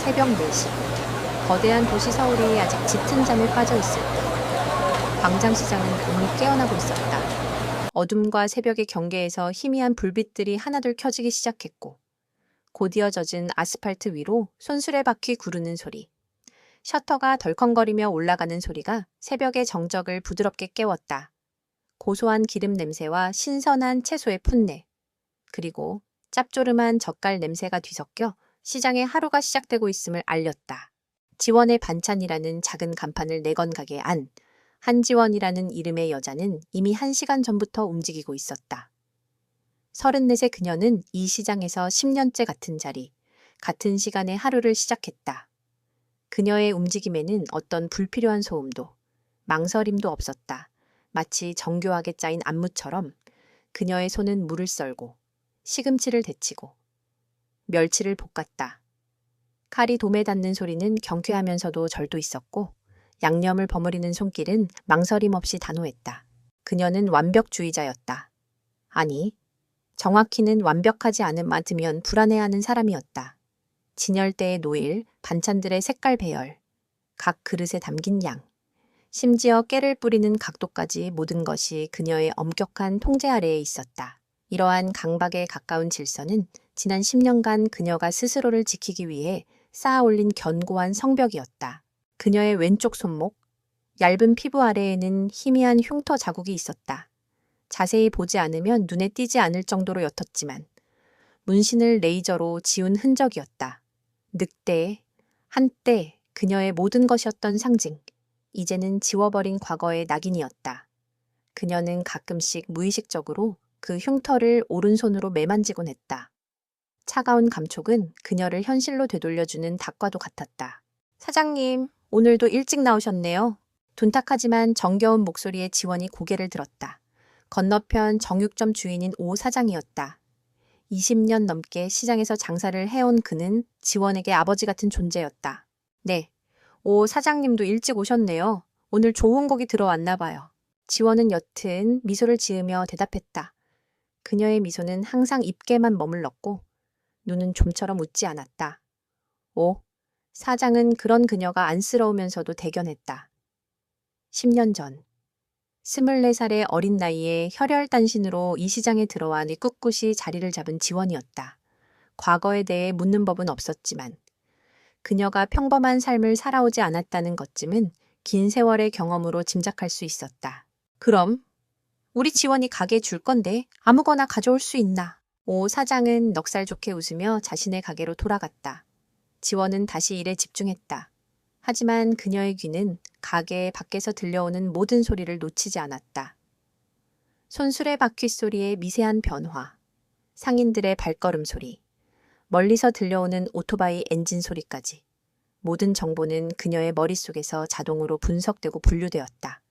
새벽 4시. 거대한 도시 서울이 아직 짙은 잠에 빠져 있을 때 광장시장은 이미 깨어나고 있었다. 어둠과 새벽의 경계에서 희미한 불빛들이 하나둘 켜지기 시작했고 곧이어 젖은 아스팔트 위로 손수레바퀴 구르는 소리, 셔터가 덜컹거리며 올라가는 소리가 새벽의 정적을 부드럽게 깨웠다. 고소한 기름 냄새와 신선한 채소의 풋내, 그리고 짭조름한 젓갈 냄새가 뒤섞여 시장에 하루가 시작되고 있음을 알렸다. 지원의 반찬이라는 작은 간판을 내건 가게 안 한지원이라는 이름의 여자는 이미 1시간 전부터 움직이고 있었다. 34세 그녀는 이 시장에서 10년째 같은 자리, 같은 시간에 하루를 시작했다. 그녀의 움직임에는 어떤 불필요한 소음도, 망설임도 없었다. 마치 정교하게 짜인 안무처럼 그녀의 손은 물을 썰고, 시금치를 데치고, 멸치를 볶았다. 칼이 돔에 닿는 소리는 경쾌하면서도 절도 있었고 양념을 버무리는 손길은 망설임 없이 단호했다. 그녀는 완벽주의자였다. 아니, 정확히는 완벽하지 않은 맛이면 불안해하는 사람이었다. 진열대의 노일, 반찬들의 색깔 배열, 각 그릇에 담긴 양, 심지어 깨를 뿌리는 각도까지 모든 것이 그녀의 엄격한 통제 아래에 있었다. 이러한 강박에 가까운 질서는 지난 10년간 그녀가 스스로를 지키기 위해 쌓아올린 견고한 성벽이었다. 그녀의 왼쪽 손목, 얇은 피부 아래에는 희미한 흉터 자국이 있었다. 자세히 보지 않으면 눈에 띄지 않을 정도로 옅었지만 문신을 레이저로 지운 흔적이었다. 늑대, 한때 그녀의 모든 것이었던 상징, 이제는 지워버린 과거의 낙인이었다. 그녀는 가끔씩 무의식적으로 그 흉터를 오른손으로 매만지곤 했다. 차가운 감촉은 그녀를 현실로 되돌려주는 닭과도 같았다. 사장님, 오늘도 일찍 나오셨네요. 둔탁하지만 정겨운 목소리의 지원이 고개를 들었다. 건너편 정육점 주인인 오 사장이었다. 20년 넘게 시장에서 장사를 해온 그는 지원에게 아버지 같은 존재였다. 네, 오 사장님도 일찍 오셨네요. 오늘 좋은 곡이 들어왔나 봐요. 지원은 옅은 미소를 지으며 대답했다. 그녀의 미소는 항상 입계만 머물렀고 눈은 좀처럼 웃지 않았다. 오, 사장은 그런 그녀가 안쓰러우면서도 대견했다. 10년 전, 24살의 어린 나이에 혈혈단신으로 이 시장에 들어와 꿋꿋이 자리를 잡은 지원이었다. 과거에 대해 묻는 법은 없었지만 그녀가 평범한 삶을 살아오지 않았다는 것쯤은 긴 세월의 경험으로 짐작할 수 있었다. 그럼 우리 지원이 가게에 줄 건데 아무거나 가져올 수 있나? 오 사장은 넉살 좋게 웃으며 자신의 가게로 돌아갔다. 지원은 다시 일에 집중했다. 하지만 그녀의 귀는 가게 밖에서 들려오는 모든 소리를 놓치지 않았다. 손수레 바퀴 소리의 미세한 변화, 상인들의 발걸음 소리, 멀리서 들려오는 오토바이 엔진 소리까지 모든 정보는 그녀의 머릿속에서 자동으로 분석되고 분류되었다.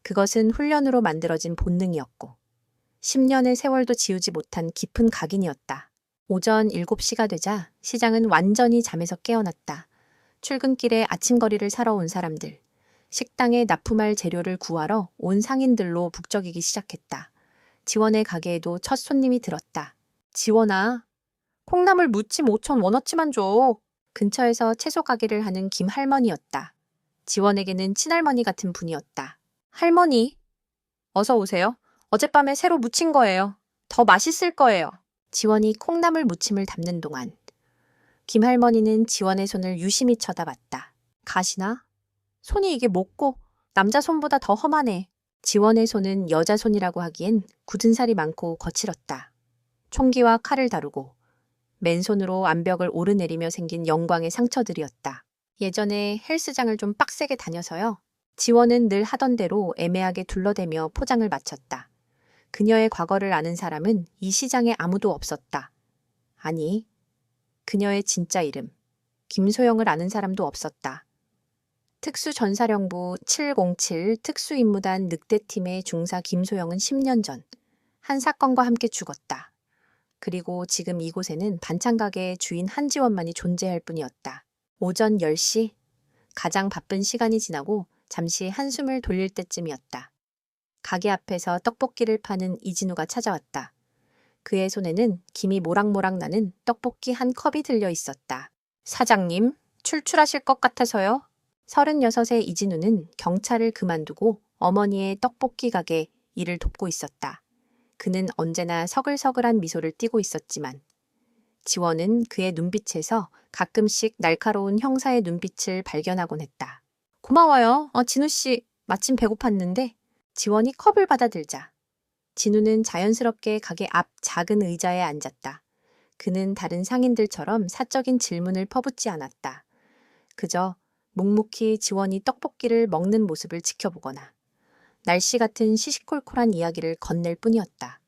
그것은 훈련으로 만들어진 본능이었고 10년의 세월도 지우지 못한 깊은 각인이었다. 오전 7시가 되자 시장은 완전히 잠에서 깨어났다. 출근길에 아침거리를 사러 온 사람들, 식당에 납품할 재료를 구하러 온 상인들로 북적이기 시작했다. 지원의 가게에도 첫 손님이 들었다. 지원아, 콩나물 무침 5천 원어치만 줘. 근처에서 채소 가게를 하는 김 할머니였다. 지원에게는 친할머니 같은 분이었다. 할머니, 어서 오세요. 어젯밤에 새로 무친 거예요. 더 맛있을 거예요. 지원이 콩나물 무침을 담는 동안 김 할머니는 지원의 손을 유심히 쳐다봤다. 가시나? 손이 이게 뭐고 남자 손보다 더 험하네. 지원의 손은 여자 손이라고 하기엔 굳은 살이 많고 거칠었다. 총기와 칼을 다루고 맨손으로 암벽을 오르내리며 생긴 영광의 상처들이었다. 예전에 헬스장을 좀 빡세게 다녀서요. 지원은 늘 하던 대로 애매하게 둘러대며 포장을 마쳤다. 그녀의 과거를 아는 사람은 이 시장에 아무도 없었다. 아니, 그녀의 진짜 이름, 김소영을 아는 사람도 없었다. 특수전사령부 707 특수임무단 늑대팀의 중사 김소영은 10년 전 한 사건과 함께 죽었다. 그리고 지금 이곳에는 반찬가게의 주인 한지원만이 존재할 뿐이었다. 오전 10시, 가장 바쁜 시간이 지나고 잠시 한숨을 돌릴 때쯤이었다. 가게 앞에서 떡볶이를 파는 이진우가 찾아왔다. 그의 손에는 김이 모락모락 나는 떡볶이 한 컵이 들려 있었다. 사장님, 출출하실 것 같아서요. 36의 이진우는 경찰을 그만두고 어머니의 떡볶이 가게 일을 돕고 있었다. 그는 언제나 서글서글한 미소를 띠고 있었지만 지원은 그의 눈빛에서 가끔씩 날카로운 형사의 눈빛을 발견하곤 했다. 고마워요. 진우 씨, 마침 배고팠는데. 지원이 컵을 받아들자 진우는 자연스럽게 가게 앞 작은 의자에 앉았다. 그는 다른 상인들처럼 사적인 질문을 퍼붓지 않았다. 그저 묵묵히 지원이 떡볶이를 먹는 모습을 지켜보거나 날씨 같은 시시콜콜한 이야기를 건넬 뿐이었다.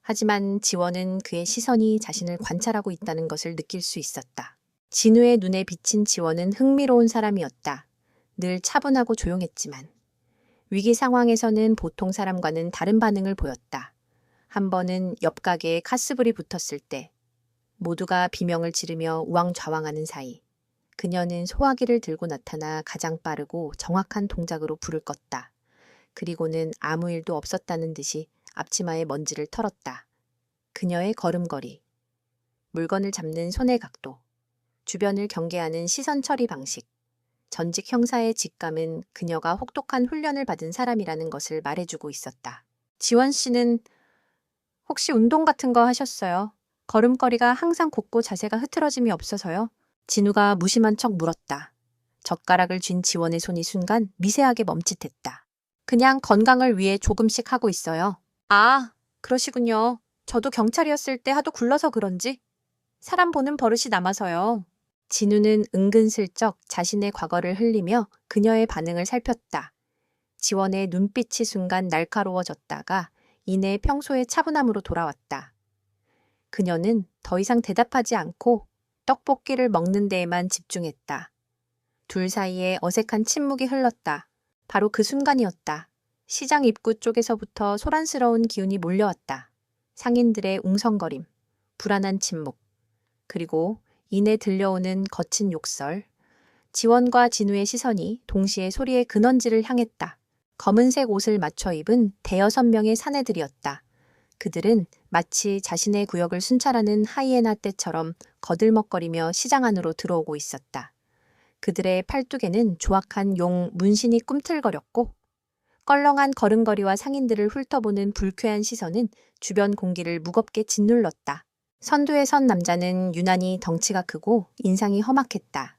하지만 지원은 그의 시선이 자신을 관찰하고 있다는 것을 느낄 수 있었다. 진우의 눈에 비친 지원은 흥미로운 사람이었다. 늘 차분하고 조용했지만 위기 상황에서는 보통 사람과는 다른 반응을 보였다. 한 번은 옆 가게에 카스불이 붙었을 때 모두가 비명을 지르며 우왕좌왕하는 사이 그녀는 소화기를 들고 나타나 가장 빠르고 정확한 동작으로 불을 껐다. 그리고는 아무 일도 없었다는 듯이 앞치마에 먼지를 털었다. 그녀의 걸음걸이, 물건을 잡는 손의 각도, 주변을 경계하는 시선 처리 방식, 전직 형사의 직감은 그녀가 혹독한 훈련을 받은 사람이라는 것을 말해주고 있었다. 지원 씨는 혹시 운동 같은 거 하셨어요? 걸음걸이가 항상 곱고 자세가 흐트러짐이 없어서요? 진우가 무심한 척 물었다. 젓가락을 쥔 지원의 손이 순간 미세하게 멈칫했다. 그냥 건강을 위해 조금씩 하고 있어요. 아, 그러시군요. 저도 경찰이었을 때 하도 굴러서 그런지 사람 보는 버릇이 남아서요. 진우는 은근슬쩍 자신의 과거를 흘리며 그녀의 반응을 살폈다. 지원의 눈빛이 순간 날카로워졌다가 이내 평소의 차분함으로 돌아왔다. 그녀는 더 이상 대답하지 않고 떡볶이를 먹는 데에만 집중했다. 둘 사이에 어색한 침묵이 흘렀다. 바로 그 순간이었다. 시장 입구 쪽에서부터 소란스러운 기운이 몰려왔다. 상인들의 웅성거림, 불안한 침묵, 그리고 이내 들려오는 거친 욕설. 지원과 진우의 시선이 동시에 소리의 근원지를 향했다. 검은색 옷을 맞춰 입은 대여섯 명의 사내들이었다. 그들은 마치 자신의 구역을 순찰하는 하이에나 떼처럼 거들먹거리며 시장 안으로 들어오고 있었다. 그들의 팔뚝에는 조악한 용 문신이 꿈틀거렸고 껄렁한 걸음걸이와 상인들을 훑어보는 불쾌한 시선은 주변 공기를 무겁게 짓눌렀다. 선두에 선 남자는 유난히 덩치가 크고 인상이 험악했다.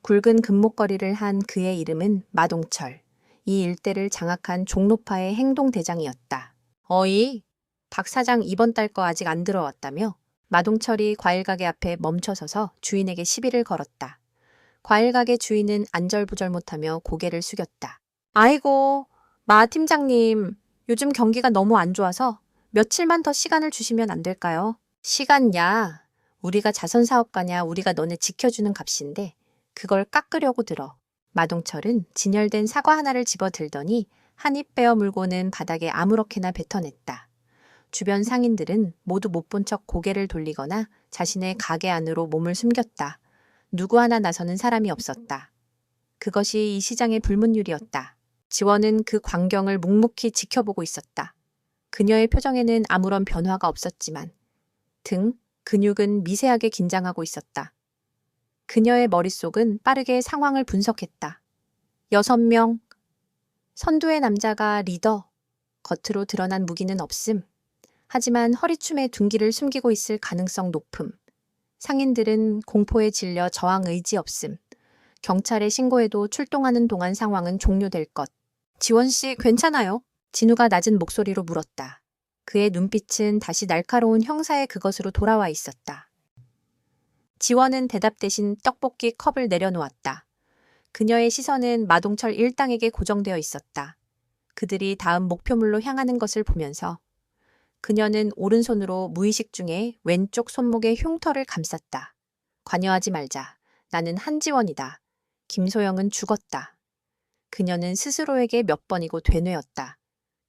굵은 금목걸이를 한 그의 이름은 마동철. 이 일대를 장악한 종로파의 행동대장이었다. 어이, 박 사장 이번 달 거 아직 안 들어왔다며? 마동철이 과일가게 앞에 멈춰서서 주인에게 시비를 걸었다. 과일가게 주인은 안절부절 못하며 고개를 숙였다. 아이고, 마 팀장님, 요즘 경기가 너무 안 좋아서 며칠만 더 시간을 주시면 안 될까요? 시간야, 우리가 자선사업가냐 우리가 너네 지켜주는 값인데 그걸 깎으려고 들어. 마동철은 진열된 사과 하나를 집어들더니 한 입 빼어 물고는 바닥에 아무렇게나 뱉어냈다. 주변 상인들은 모두 못 본 척 고개를 돌리거나 자신의 가게 안으로 몸을 숨겼다. 누구 하나 나서는 사람이 없었다. 그것이 이 시장의 불문율이었다. 지원은 그 광경을 묵묵히 지켜보고 있었다. 그녀의 표정에는 아무런 변화가 없었지만 등, 근육은 미세하게 긴장하고 있었다. 그녀의 머릿속은 빠르게 상황을 분석했다. 6명, 선두의 남자가 리더, 겉으로 드러난 무기는 없음. 하지만 허리춤에 둔기를 숨기고 있을 가능성 높음. 상인들은 공포에 질려 저항 의지 없음. 경찰에 신고해도 출동하는 동안 상황은 종료될 것. 지원 씨 괜찮아요? 진우가 낮은 목소리로 물었다. 그의 눈빛은 다시 날카로운 형사의 그것으로 돌아와 있었다. 지원은 대답 대신 떡볶이 컵을 내려놓았다. 그녀의 시선은 마동철 일당에게 고정되어 있었다. 그들이 다음 목표물로 향하는 것을 보면서 그녀는 오른손으로 무의식 중에 왼쪽 손목의 흉터를 감쌌다. 관여하지 말자. 나는 한지원이다. 김소영은 죽었다. 그녀는 스스로에게 몇 번이고 되뇌었다.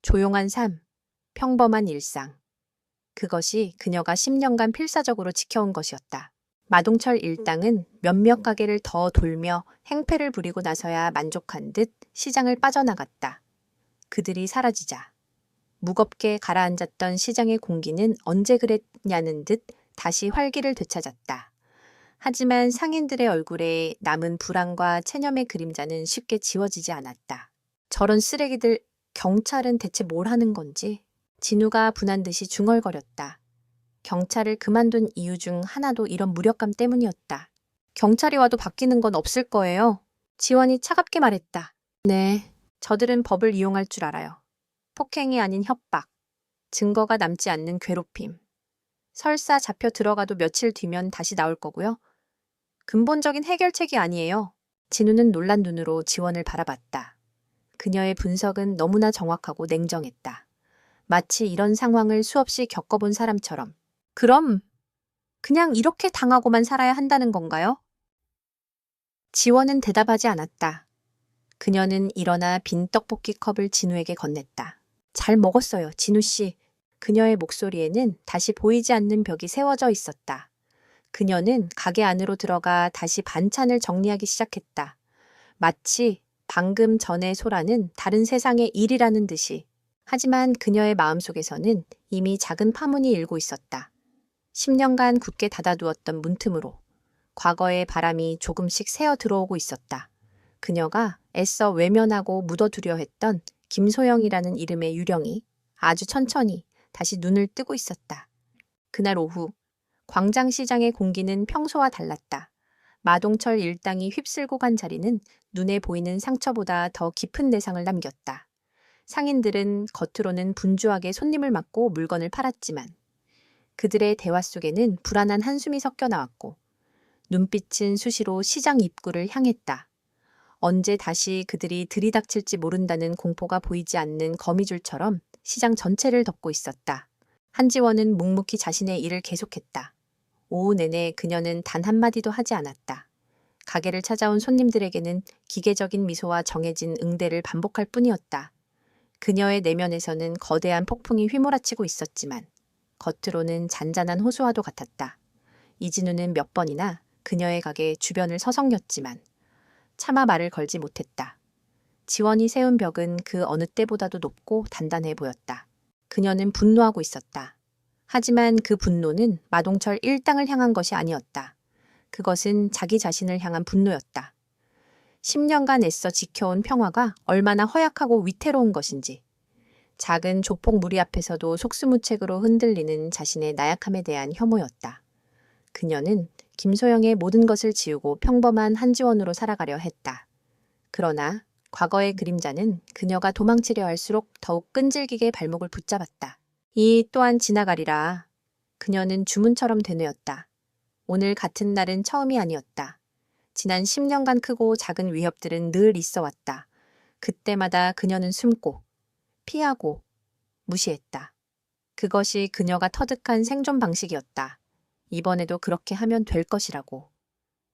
조용한 삶, 평범한 일상. 그것이 그녀가 10년간 필사적으로 지켜온 것이었다. 마동철 일당은 몇몇 가게를 더 돌며 행패를 부리고 나서야 만족한 듯 시장을 빠져나갔다. 그들이 사라지자 무겁게 가라앉았던 시장의 공기는 언제 그랬냐는 듯 다시 활기를 되찾았다. 하지만 상인들의 얼굴에 남은 불안과 체념의 그림자는 쉽게 지워지지 않았다. 저런 쓰레기들, 경찰은 대체 뭘 하는 건지. 진우가 분한 듯이 중얼거렸다. 경찰을 그만둔 이유 중 하나도 이런 무력감 때문이었다. 경찰이 와도 바뀌는 건 없을 거예요. 지원이 차갑게 말했다. 네, 저들은 법을 이용할 줄 알아요. 폭행이 아닌 협박, 증거가 남지 않는 괴롭힘. 설사 잡혀 들어가도 며칠 뒤면 다시 나올 거고요. 근본적인 해결책이 아니에요. 진우는 놀란 눈으로 지원을 바라봤다. 그녀의 분석은 너무나 정확하고 냉정했다. 마치 이런 상황을 수없이 겪어본 사람처럼. 그럼 그냥 이렇게 당하고만 살아야 한다는 건가요? 지원은 대답하지 않았다. 그녀는 일어나 빈 떡볶이 컵을 진우에게 건넸다. 잘 먹었어요, 진우 씨. 그녀의 목소리에는 다시 보이지 않는 벽이 세워져 있었다. 그녀는 가게 안으로 들어가 다시 반찬을 정리하기 시작했다. 마치 방금 전의 소라는 다른 세상의 일이라는 듯이. 하지만 그녀의 마음속에서는 이미 작은 파문이 일고 있었다. 10년간 굳게 닫아두었던 문틈으로 과거의 바람이 조금씩 새어 들어오고 있었다. 그녀가 애써 외면하고 묻어두려 했던 김소영이라는 이름의 유령이 아주 천천히 다시 눈을 뜨고 있었다. 그날 오후 광장시장의 공기는 평소와 달랐다. 마동철 일당이 휩쓸고 간 자리는 눈에 보이는 상처보다 더 깊은 내상을 남겼다. 상인들은 겉으로는 분주하게 손님을 맞고 물건을 팔았지만 그들의 대화 속에는 불안한 한숨이 섞여 나왔고 눈빛은 수시로 시장 입구를 향했다. 언제 다시 그들이 들이닥칠지 모른다는 공포가 보이지 않는 거미줄처럼 시장 전체를 덮고 있었다. 한지원은 묵묵히 자신의 일을 계속했다. 오후 내내 그녀는 단 한마디도 하지 않았다. 가게를 찾아온 손님들에게는 기계적인 미소와 정해진 응대를 반복할 뿐이었다. 그녀의 내면에서는 거대한 폭풍이 휘몰아치고 있었지만 겉으로는 잔잔한 호소와도 같았다. 이진우는 몇 번이나 그녀의 가게 주변을 서성였지만 차마 말을 걸지 못했다. 지원이 세운 벽은 그 어느 때보다도 높고 단단해 보였다. 그녀는 분노하고 있었다. 하지만 그 분노는 마동철 일당을 향한 것이 아니었다. 그것은 자기 자신을 향한 분노였다. 10년간 애써 지켜온 평화가 얼마나 허약하고 위태로운 것인지. 작은 조폭 무리 앞에서도 속수무책으로 흔들리는 자신의 나약함에 대한 혐오였다. 그녀는 김소영의 모든 것을 지우고 평범한 한지원으로 살아가려 했다. 그러나 과거의 그림자는 그녀가 도망치려 할수록 더욱 끈질기게 발목을 붙잡았다. 이 또한 지나가리라. 그녀는 주문처럼 되뇌었다. 오늘 같은 날은 처음이 아니었다. 지난 10년간 크고 작은 위협들은 늘 있어 왔다. 그때마다 그녀는 숨고 피하고 무시했다. 그것이 그녀가 터득한 생존 방식이었다. 이번에도 그렇게 하면 될 것이라고.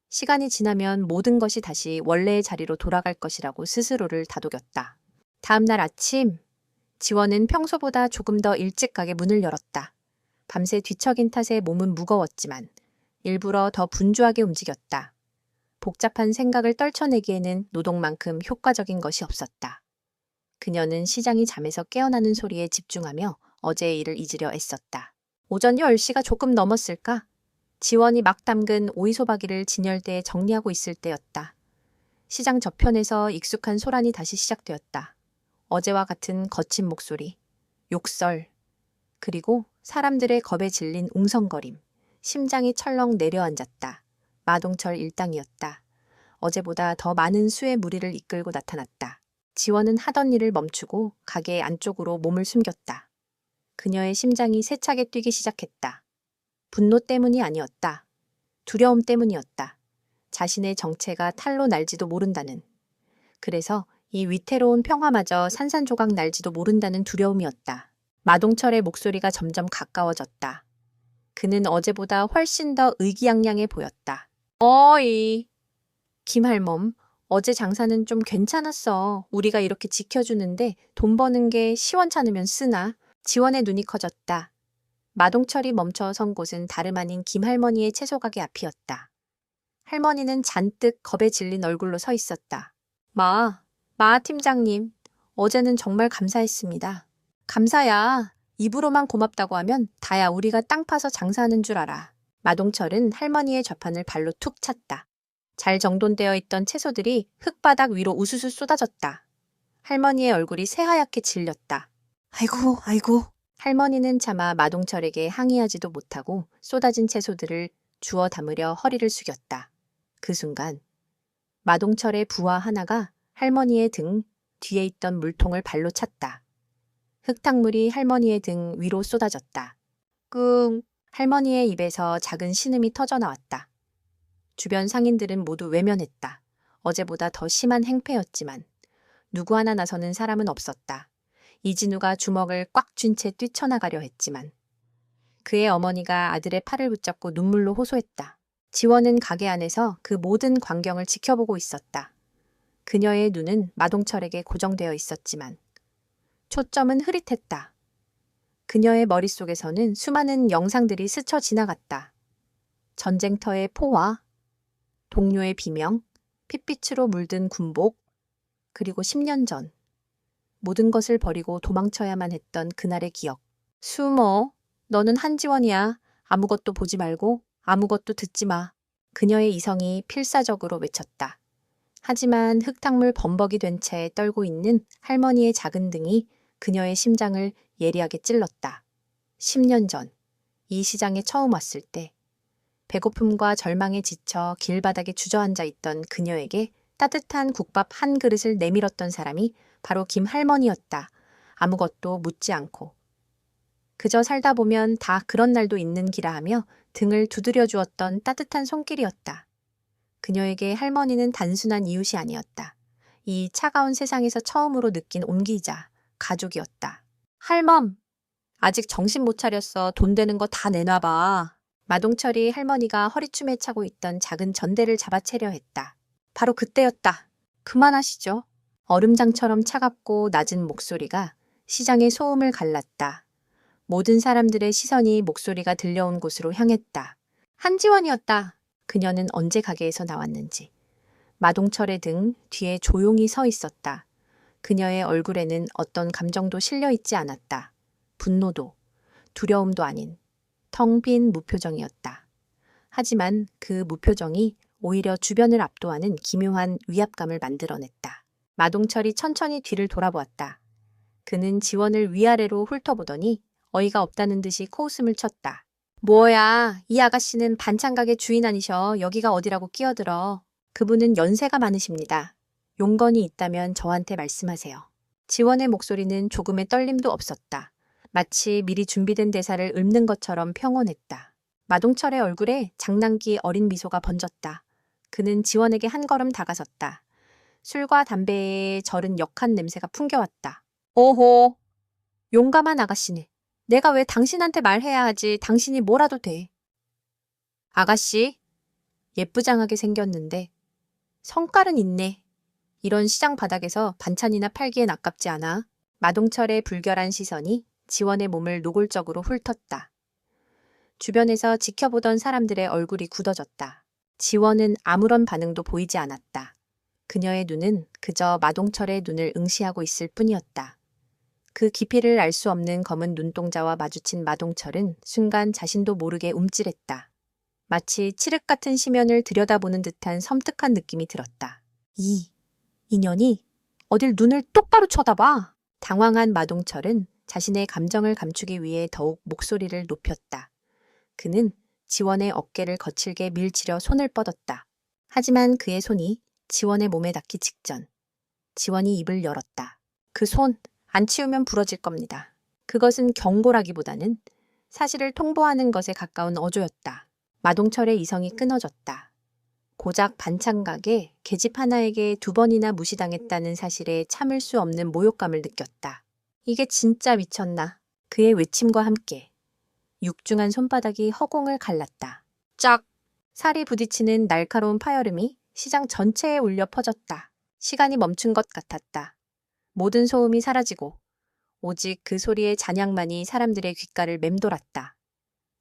시간이 지나면 모든 것이 다시 원래의 자리로 돌아갈 것이라고 스스로를 다독였다. 다음 날 아침, 지원은 평소보다 조금 더 일찍 가게 문을 열었다. 밤새 뒤척인 탓에 몸은 무거웠지만 일부러 더 분주하게 움직였다. 복잡한 생각을 떨쳐내기에는 노동만큼 효과적인 것이 없었다. 그녀는 시장이 잠에서 깨어나는 소리에 집중하며 어제의 일을 잊으려 애썼다. 오전 10시가 조금 넘었을까? 지원이 막 담근 오이소박이를 진열대에 정리하고 있을 때였다. 시장 저편에서 익숙한 소란이 다시 시작되었다. 어제와 같은 거친 목소리, 욕설, 그리고 사람들의 겁에 질린 웅성거림, 심장이 철렁 내려앉았다. 마동철 일당이었다. 어제보다 더 많은 수의 무리를 이끌고 나타났다. 지원은 하던 일을 멈추고 가게 안쪽으로 몸을 숨겼다. 그녀의 심장이 세차게 뛰기 시작했다. 분노 때문이 아니었다. 두려움 때문이었다. 자신의 정체가 탈로 날지도 모른다는. 그래서 이 위태로운 평화마저 산산조각 날지도 모른다는 두려움이었다. 마동철의 목소리가 점점 가까워졌다. 그는 어제보다 훨씬 더 의기양양해 보였다. 어이. 김할멈, 어제 장사는 좀 괜찮았어. 우리가 이렇게 지켜주는데 돈 버는 게 시원찮으면 쓰나? 지원의 눈이 커졌다. 마동철이 멈춰 선 곳은 다름 아닌 김할머니의 채소가게 앞이었다. 할머니는 잔뜩 겁에 질린 얼굴로 서 있었다. 마 팀장님, 어제는 정말 감사했습니다. 감사야. 입으로만 고맙다고 하면 다야 우리가 땅 파서 장사하는 줄 알아. 마동철은 할머니의 좌판을 발로 툭 찼다. 잘 정돈되어 있던 채소들이 흙바닥 위로 우수수 쏟아졌다. 할머니의 얼굴이 새하얗게 질렸다. 아이고, 아이고. 할머니는 차마 마동철에게 항의하지도 못하고 쏟아진 채소들을 주워 담으려 허리를 숙였다. 그 순간 마동철의 부하 하나가 할머니의 등 뒤에 있던 물통을 발로 찼다. 흙탕물이 할머니의 등 위로 쏟아졌다. 끙! 할머니의 입에서 작은 신음이 터져 나왔다. 주변 상인들은 모두 외면했다. 어제보다 더 심한 행패였지만 누구 하나 나서는 사람은 없었다. 이진우가 주먹을 꽉 쥔 채 뛰쳐나가려 했지만 그의 어머니가 아들의 팔을 붙잡고 눈물로 호소했다. 지원은 가게 안에서 그 모든 광경을 지켜보고 있었다. 그녀의 눈은 마동철에게 고정되어 있었지만 초점은 흐릿했다. 그녀의 머릿속에서는 수많은 영상들이 스쳐 지나갔다. 전쟁터의 포화, 동료의 비명, 핏빛으로 물든 군복, 그리고 10년 전 모든 것을 버리고 도망쳐야만 했던 그날의 기억. 숨어. 너는 한지원이야. 아무것도 보지 말고 아무것도 듣지 마. 그녀의 이성이 필사적으로 외쳤다. 하지만 흙탕물 범벅이 된 채 떨고 있는 할머니의 작은 등이 그녀의 심장을 예리하게 찔렀다. 10년 전, 이 시장에 처음 왔을 때 배고픔과 절망에 지쳐 길바닥에 주저앉아 있던 그녀에게 따뜻한 국밥 한 그릇을 내밀었던 사람이 바로 김할머니였다. 아무것도 묻지 않고. 그저 살다 보면 다 그런 날도 있는 기라 하며 등을 두드려 주었던 따뜻한 손길이었다. 그녀에게 할머니는 단순한 이웃이 아니었다. 이 차가운 세상에서 처음으로 느낀 온기이자 가족이었다. 할멈! 아직 정신 못 차렸어. 돈 되는 거 다 내놔봐. 마동철이 할머니가 허리춤에 차고 있던 작은 전대를 잡아채려 했다. 바로 그때였다. 그만하시죠. 얼음장처럼 차갑고 낮은 목소리가 시장의 소음을 갈랐다. 모든 사람들의 시선이 목소리가 들려온 곳으로 향했다. 한지원이었다. 그녀는 언제 가게에서 나왔는지. 마동철의 등 뒤에 조용히 서 있었다. 그녀의 얼굴에는 어떤 감정도 실려 있지 않았다. 분노도, 두려움도 아닌 텅 빈 무표정이었다. 하지만 그 무표정이 오히려 주변을 압도하는 기묘한 위압감을 만들어냈다. 마동철이 천천히 뒤를 돌아보았다. 그는 지원을 위아래로 훑어보더니 어이가 없다는 듯이 코웃음을 쳤다. 뭐야, 이 아가씨는 반찬가게 주인 아니셔. 여기가 어디라고 끼어들어. 그분은 연세가 많으십니다. 용건이 있다면 저한테 말씀하세요. 지원의 목소리는 조금의 떨림도 없었다. 마치 미리 준비된 대사를 읊는 것처럼 평온했다. 마동철의 얼굴에 장난기 어린 미소가 번졌다. 그는 지원에게 한 걸음 다가섰다. 술과 담배에 절은 역한 냄새가 풍겨왔다. 오호, 용감한 아가씨네. 내가 왜 당신한테 말해야 하지. 당신이 뭐라도 돼. 아가씨, 예쁘장하게 생겼는데 성깔은 있네. 이런 시장 바닥에서 반찬이나 팔기엔 아깝지 않아. 마동철의 불결한 시선이 지원의 몸을 노골적으로 훑었다. 주변에서 지켜보던 사람들의 얼굴이 굳어졌다. 지원은 아무런 반응도 보이지 않았다. 그녀의 눈은 그저 마동철의 눈을 응시하고 있을 뿐이었다. 그 깊이를 알 수 없는 검은 눈동자와 마주친 마동철은 순간 자신도 모르게 움찔했다. 마치 칠흑 같은 심연을 들여다보는 듯한 섬뜩한 느낌이 들었다. 이 인연이 어딜 눈을 똑바로 쳐다봐. 당황한 마동철은 자신의 감정을 감추기 위해 더욱 목소리를 높였다. 그는 지원의 어깨를 거칠게 밀치려 손을 뻗었다. 하지만 그의 손이 지원의 몸에 닿기 직전 지원이 입을 열었다. 그 손 안 치우면 부러질 겁니다. 그것은 경고라기보다는 사실을 통보하는 것에 가까운 어조였다. 마동철의 이성이 끊어졌다. 고작 반찬가게 계집 하나에게 2번이나 무시당했다는 사실에 참을 수 없는 모욕감을 느꼈다. 이게 진짜 미쳤나. 그의 외침과 함께 육중한 손바닥이 허공을 갈랐다. 짝! 살이 부딪히는 날카로운 파열음이 시장 전체에 울려 퍼졌다. 시간이 멈춘 것 같았다. 모든 소음이 사라지고 오직 그 소리의 잔향만이 사람들의 귓가를 맴돌았다.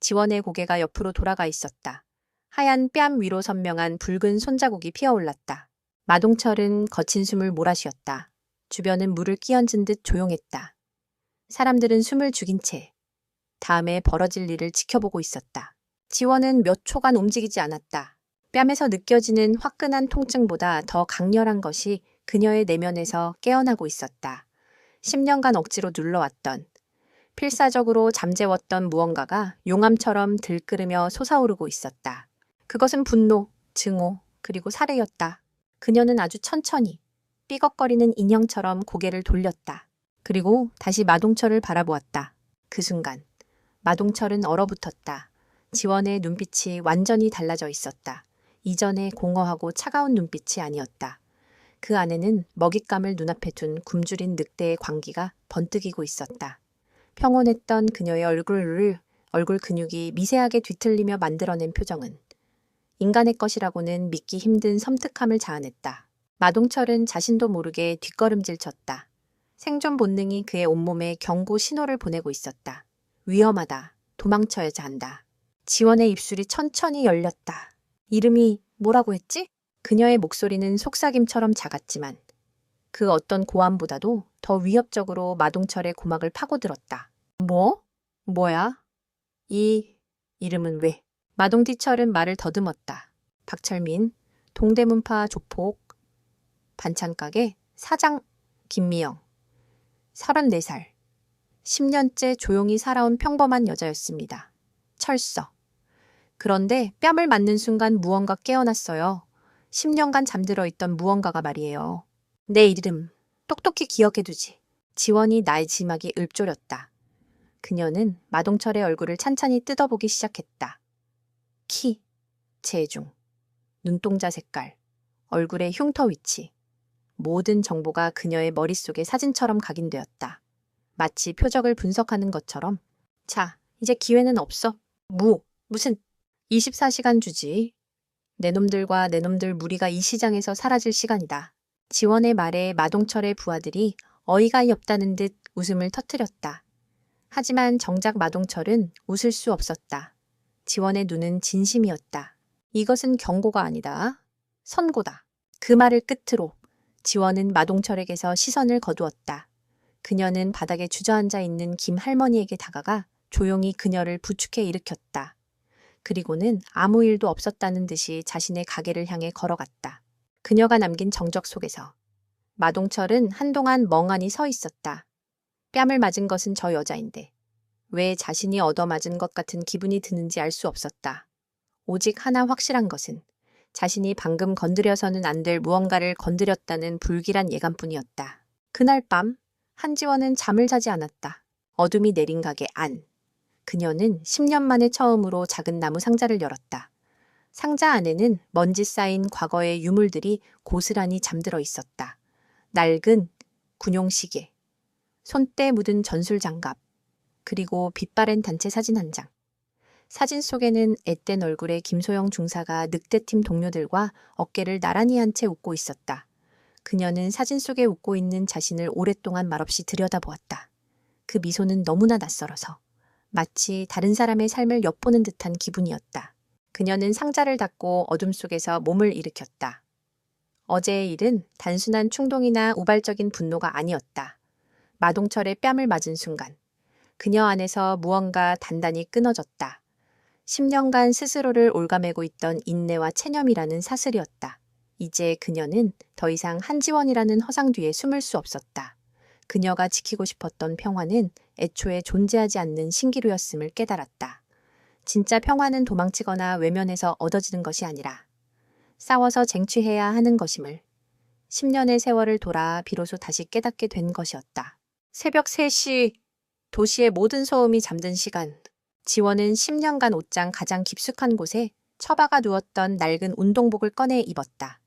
지원의 고개가 옆으로 돌아가 있었다. 하얀 뺨 위로 선명한 붉은 손자국이 피어올랐다. 마동철은 거친 숨을 몰아쉬었다. 주변은 물을 끼얹은 듯 조용했다. 사람들은 숨을 죽인 채 다음에 벌어질 일을 지켜보고 있었다. 지원은 몇 초간 움직이지 않았다. 뺨에서 느껴지는 화끈한 통증보다 더 강렬한 것이 그녀의 내면에서 깨어나고 있었다. 10년간 억지로 눌러왔던, 필사적으로 잠재웠던 무언가가 용암처럼 들끓으며 솟아오르고 있었다. 그것은 분노, 증오, 그리고 살해였다. 그녀는 아주 천천히 삐걱거리는 인형처럼 고개를 돌렸다. 그리고 다시 마동철을 바라보았다. 그 순간 마동철은 얼어붙었다. 지원의 눈빛이 완전히 달라져 있었다. 이전의 공허하고 차가운 눈빛이 아니었다. 그 안에는 먹잇감을 눈앞에 둔 굶주린 늑대의 광기가 번뜩이고 있었다. 평온했던 그녀의 얼굴 근육이 미세하게 뒤틀리며 만들어낸 표정은 인간의 것이라고는 믿기 힘든 섬뜩함을 자아냈다. 마동철은 자신도 모르게 뒷걸음질 쳤다. 생존 본능이 그의 온몸에 경고 신호를 보내고 있었다. 위험하다. 도망쳐야 한다. 지원의 입술이 천천히 열렸다. 이름이 뭐라고 했지? 그녀의 목소리는 속삭임처럼 작았지만 그 어떤 고함보다도 더 위협적으로 마동철의 고막을 파고들었다. 뭐야? 이 이름은 왜? 마동티철은 말을 더듬었다. 박철민, 동대문파 조폭, 반찬가게 사장 김미영, 34살, 10년째 조용히 살아온 평범한 여자였습니다. 철서. 그런데 뺨을 맞는 순간 무언가 깨어났어요. 10년간 잠들어 있던 무언가가 말이에요. 내 이름 똑똑히 기억해두지. 지원이 나의 지막이 읊조렸다. 그녀는 마동철의 얼굴을 찬찬히 뜯어보기 시작했다. 키, 체중, 눈동자 색깔, 얼굴의 흉터 위치. 모든 정보가 그녀의 머릿속에 사진처럼 각인되었다. 마치 표적을 분석하는 것처럼. 자, 이제 기회는 없어. 무슨 24시간 주지. 내 놈들과 내 놈들 무리가 이 시장에서 사라질 시간이다. 지원의 말에 마동철의 부하들이 어이가 없다는 듯 웃음을 터뜨렸다. 하지만 정작 마동철은 웃을 수 없었다. 지원의 눈은 진심이었다. 이것은 경고가 아니다. 선고다. 그 말을 끝으로 지원은 마동철에게서 시선을 거두었다. 그녀는 바닥에 주저앉아 있는 김 할머니에게 다가가 조용히 그녀를 부축해 일으켰다. 그리고는 아무 일도 없었다는 듯이 자신의 가게를 향해 걸어갔다. 그녀가 남긴 정적 속에서 마동철은 한동안 멍하니 서 있었다. 뺨을 맞은 것은 저 여자인데 왜 자신이 얻어맞은 것 같은 기분이 드는지 알 수 없었다. 오직 하나 확실한 것은 자신이 방금 건드려서는 안 될 무언가를 건드렸다는 불길한 예감뿐이었다. 그날 밤 한지원은 잠을 자지 않았다. 어둠이 내린 가게 안. 그녀는 10년 만에 처음으로 작은 나무 상자를 열었다. 상자 안에는 먼지 쌓인 과거의 유물들이 고스란히 잠들어 있었다. 낡은 군용시계, 손때 묻은 전술장갑, 그리고 빛바랜 단체 사진 한 장. 사진 속에는 앳된 얼굴의 김소영 중사가 늑대팀 동료들과 어깨를 나란히 한 채 웃고 있었다. 그녀는 사진 속에 웃고 있는 자신을 오랫동안 말없이 들여다보았다. 그 미소는 너무나 낯설어서 마치 다른 사람의 삶을 엿보는 듯한 기분이었다. 그녀는 상자를 닫고 어둠 속에서 몸을 일으켰다. 어제의 일은 단순한 충동이나 우발적인 분노가 아니었다. 마동철의 뺨을 맞은 순간 그녀 안에서 무언가 단단히 끊어졌다. 10년간 스스로를 옭아매고 있던 인내와 체념이라는 사슬이었다. 이제 그녀는 더 이상 한지원이라는 허상 뒤에 숨을 수 없었다. 그녀가 지키고 싶었던 평화는 애초에 존재하지 않는 신기루였음을 깨달았다. 진짜 평화는 도망치거나 외면해서 얻어지는 것이 아니라 싸워서 쟁취해야 하는 것임을 10년의 세월을 돌아 비로소 다시 깨닫게 된 것이었다. 새벽 3시 도시의 모든 소음이 잠든 시간. 지원은 10년간 옷장 가장 깊숙한 곳에 처박아 두었던 낡은 운동복을 꺼내 입었다.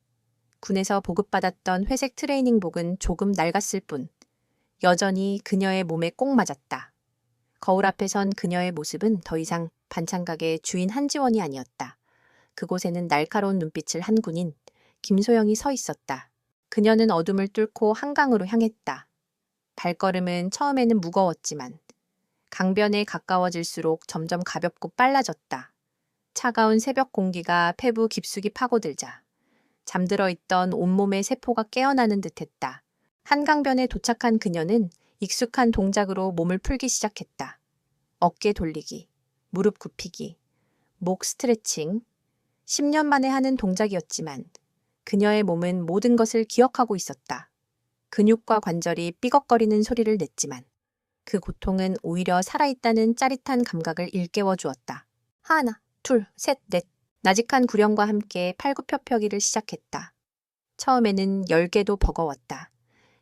군에서 보급받았던 회색 트레이닝복은 조금 낡았을 뿐 여전히 그녀의 몸에 꼭 맞았다. 거울 앞에 선 그녀의 모습은 더 이상 반찬가게 주인 한지원이 아니었다. 그곳에는 날카로운 눈빛을 한 군인 김소영이 서 있었다. 그녀는 어둠을 뚫고 한강으로 향했다. 발걸음은 처음에는 무거웠지만 강변에 가까워질수록 점점 가볍고 빨라졌다. 차가운 새벽 공기가 폐부 깊숙이 파고들자 잠들어 있던 온몸의 세포가 깨어나는 듯했다. 한강변에 도착한 그녀는 익숙한 동작으로 몸을 풀기 시작했다. 어깨 돌리기, 무릎 굽히기, 목 스트레칭. 10년 만에 하는 동작이었지만 그녀의 몸은 모든 것을 기억하고 있었다. 근육과 관절이 삐걱거리는 소리를 냈지만 그 고통은 오히려 살아있다는 짜릿한 감각을 일깨워 주었다. 하나, 둘, 셋, 넷. 나직한 구령과 함께 팔굽혀펴기를 시작했다. 처음에는 10개도 버거웠다.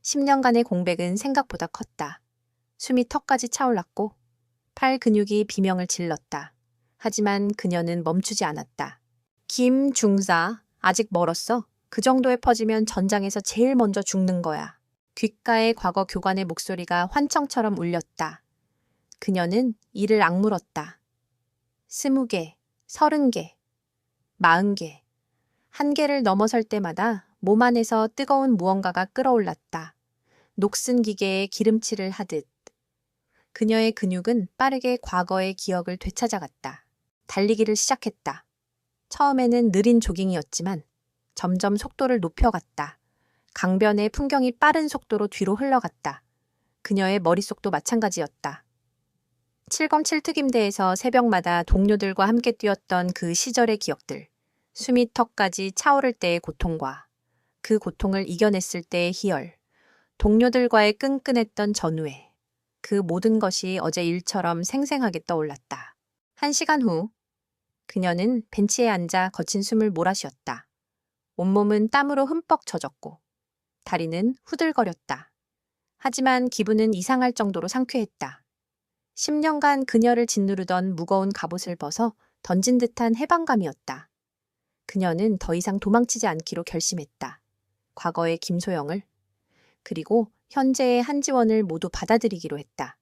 10년간의 공백은 생각보다 컸다. 숨이 턱까지 차올랐고 팔 근육이 비명을 질렀다. 하지만 그녀는 멈추지 않았다. 김중사, 아직 멀었어. 그 정도에 퍼지면 전장에서 제일 먼저 죽는 거야. 귓가에 과거 교관의 목소리가 환청처럼 울렸다. 그녀는 이를 악물었다. 20개, 30개, 40개. 한계를 넘어설 때마다 몸 안에서 뜨거운 무언가가 끓어올랐다. 녹슨 기계에 기름칠을 하듯. 그녀의 근육은 빠르게 과거의 기억을 되찾아갔다. 달리기를 시작했다. 처음에는 느린 조깅이었지만 점점 속도를 높여갔다. 강변의 풍경이 빠른 속도로 뒤로 흘러갔다. 그녀의 머릿속도 마찬가지였다. 707특임대에서 새벽마다 동료들과 함께 뛰었던 그 시절의 기억들. 숨이 턱까지 차오를 때의 고통과 그 고통을 이겨냈을 때의 희열. 동료들과의 끈끈했던 전우애. 그 모든 것이 어제 일처럼 생생하게 떠올랐다. 1시간 후 그녀는 벤치에 앉아 거친 숨을 몰아쉬었다. 온몸은 땀으로 흠뻑 젖었고 다리는 후들거렸다. 하지만 기분은 이상할 정도로 상쾌했다. 10년간 그녀를 짓누르던 무거운 갑옷을 벗어 던진 듯한 해방감이었다. 그녀는 더 이상 도망치지 않기로 결심했다. 과거의 김소영을, 그리고 현재의 한지원을 모두 받아들이기로 했다.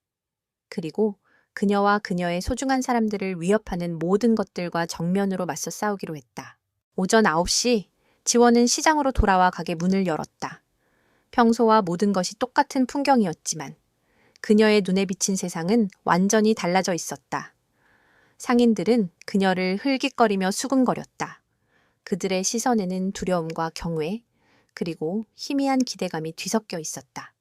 그리고 그녀와 그녀의 소중한 사람들을 위협하는 모든 것들과 정면으로 맞서 싸우기로 했다. 오전 9시 지원은 시장으로 돌아와 가게 문을 열었다. 평소와 모든 것이 똑같은 풍경이었지만 그녀의 눈에 비친 세상은 완전히 달라져 있었다. 상인들은 그녀를 흘깃거리며 수군거렸다. 그들의 시선에는 두려움과 경외, 그리고 희미한 기대감이 뒤섞여 있었다.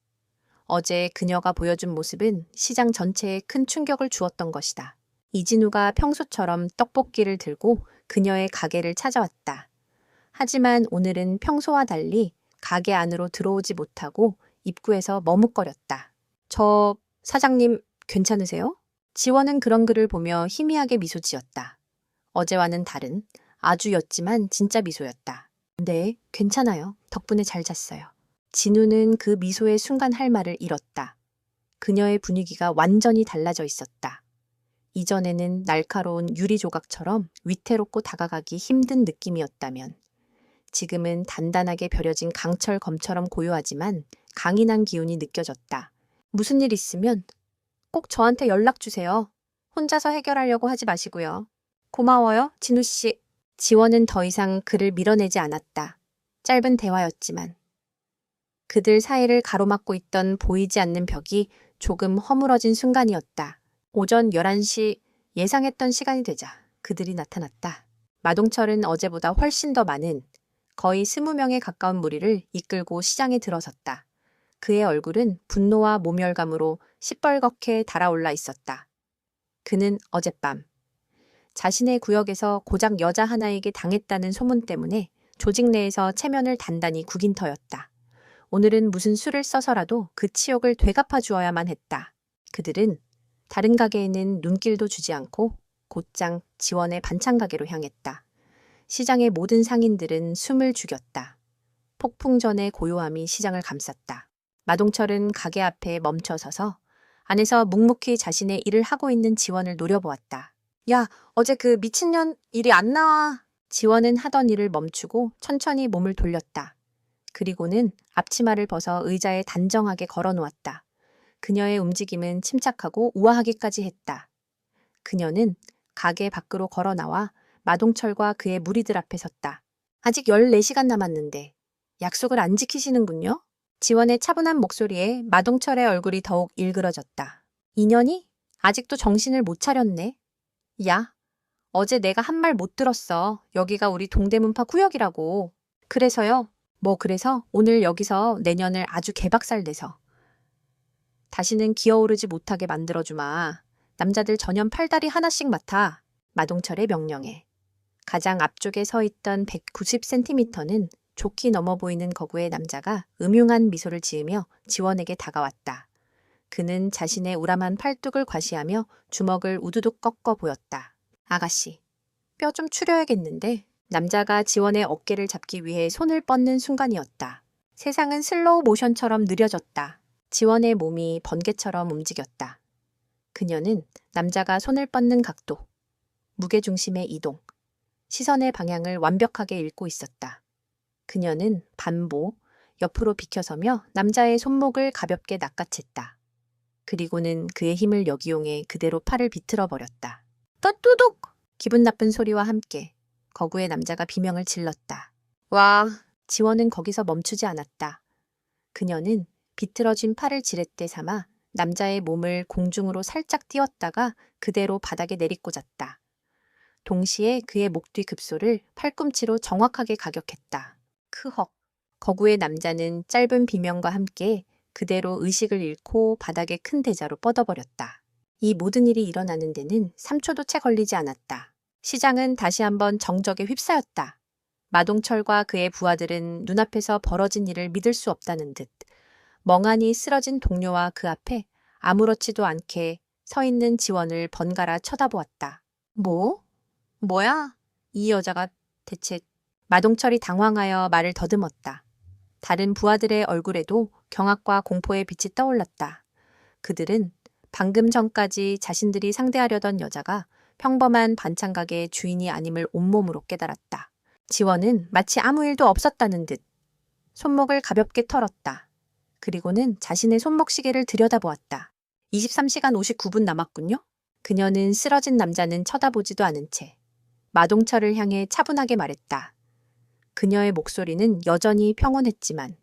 어제 그녀가 보여준 모습은 시장 전체에 큰 충격을 주었던 것이다. 이진우가 평소처럼 떡볶이를 들고 그녀의 가게를 찾아왔다. 하지만 오늘은 평소와 달리 가게 안으로 들어오지 못하고 입구에서 머뭇거렸다. 저 사장님 괜찮으세요? 지원은 그런 그를 보며 희미하게 미소 지었다. 어제와는 다른 아주 옅지만 진짜 미소였다. 네, 괜찮아요. 덕분에 잘 잤어요. 진우는 그 미소의 순간 할 말을 잃었다. 그녀의 분위기가 완전히 달라져 있었다. 이전에는 날카로운 유리 조각처럼 위태롭고 다가가기 힘든 느낌이었다면 지금은 단단하게 벼려진 강철 검처럼 고요하지만 강인한 기운이 느껴졌다. 무슨 일 있으면 꼭 저한테 연락 주세요. 혼자서 해결하려고 하지 마시고요. 고마워요, 진우 씨. 지원은 더 이상 그를 밀어내지 않았다. 짧은 대화였지만 그들 사이를 가로막고 있던 보이지 않는 벽이 조금 허물어진 순간이었다. 오전 11시 예상했던 시간이 되자 그들이 나타났다. 마동철은 어제보다 훨씬 더 많은 거의 20명에 가까운 무리를 이끌고 시장에 들어섰다. 그의 얼굴은 분노와 모멸감으로 시뻘겋게 달아올라 있었다. 그는 어젯밤 자신의 구역에서 고작 여자 하나에게 당했다는 소문 때문에 조직 내에서 체면을 단단히 구긴 터였다. 오늘은 무슨 수를 써서라도 그 치욕을 되갚아 주어야만 했다. 그들은 다른 가게에는 눈길도 주지 않고 곧장 지원의 반찬 가게로 향했다. 시장의 모든 상인들은 숨을 죽였다. 폭풍전의 고요함이 시장을 감쌌다. 마동철은 가게 앞에 멈춰서서 안에서 묵묵히 자신의 일을 하고 있는 지원을 노려보았다. 야, 어제 그 미친년 일이 안 나와. 지원은 하던 일을 멈추고 천천히 몸을 돌렸다. 그리고는 앞치마를 벗어 의자에 단정하게 걸어놓았다. 그녀의 움직임은 침착하고 우아하기까지 했다. 그녀는 가게 밖으로 걸어나와 마동철과 그의 무리들 앞에 섰다. 아직 14시간 남았는데 약속을 안 지키시는군요. 지원의 차분한 목소리에 마동철의 얼굴이 더욱 일그러졌다. 인연이? 아직도 정신을 못 차렸네. 야, 어제 내가 한 말 못 들었어. 여기가 우리 동대문파 구역이라고. 그래서요? 뭐 그래서 오늘 여기서 내년을 아주 개박살 내서 다시는 기어오르지 못하게 만들어주마. 남자들 전연 팔다리 하나씩 맡아. 마동철의 명령에 가장 앞쪽에 서 있던 190cm는 좋게 넘어 보이는 거구의 남자가 음흉한 미소를 지으며 지원에게 다가왔다. 그는 자신의 우람한 팔뚝을 과시하며 주먹을 우두둑 꺾어 보였다. 아가씨, 뼈 좀 추려야겠는데. 남자가 지원의 어깨를 잡기 위해 손을 뻗는 순간이었다. 세상은 슬로우 모션처럼 느려졌다. 지원의 몸이 번개처럼 움직였다. 그녀는 남자가 손을 뻗는 각도, 무게중심의 이동, 시선의 방향을 완벽하게 읽고 있었다. 그녀는 반보, 옆으로 비켜서며 남자의 손목을 가볍게 낚아챘다. 그리고는 그의 힘을 역이용해 그대로 팔을 비틀어 버렸다. 떠뚜둑! 기분 나쁜 소리와 함께 거구의 남자가 비명을 질렀다. 와! 지원은 거기서 멈추지 않았다. 그녀는 비틀어진 팔을 지렛대 삼아 남자의 몸을 공중으로 살짝 띄웠다가 그대로 바닥에 내리꽂았다. 동시에 그의 목 뒤 급소를 팔꿈치로 정확하게 가격했다. 크헉. 거구의 남자는 짧은 비명과 함께 그대로 의식을 잃고 바닥에 큰 대자로 뻗어버렸다. 이 모든 일이 일어나는 데는 3초도 채 걸리지 않았다. 시장은 다시 한번 정적에 휩싸였다. 마동철과 그의 부하들은 눈앞에서 벌어진 일을 믿을 수 없다는 듯 멍하니 쓰러진 동료와 그 앞에 아무렇지도 않게 서 있는 지원을 번갈아 쳐다보았다. 뭐야? 이 여자가 대체... 마동철이 당황하여 말을 더듬었다. 다른 부하들의 얼굴에도 경악과 공포의 빛이 떠올랐다. 그들은 방금 전까지 자신들이 상대하려던 여자가 평범한 반찬가게의 주인이 아님을 온몸으로 깨달았다. 지원은 마치 아무 일도 없었다는 듯 손목을 가볍게 털었다. 그리고는 자신의 손목시계를 들여다보았다. 23시간 59분 남았군요. 그녀는 쓰러진 남자는 쳐다보지도 않은 채 마동철을 향해 차분하게 말했다. 그녀의 목소리는 여전히 평온했지만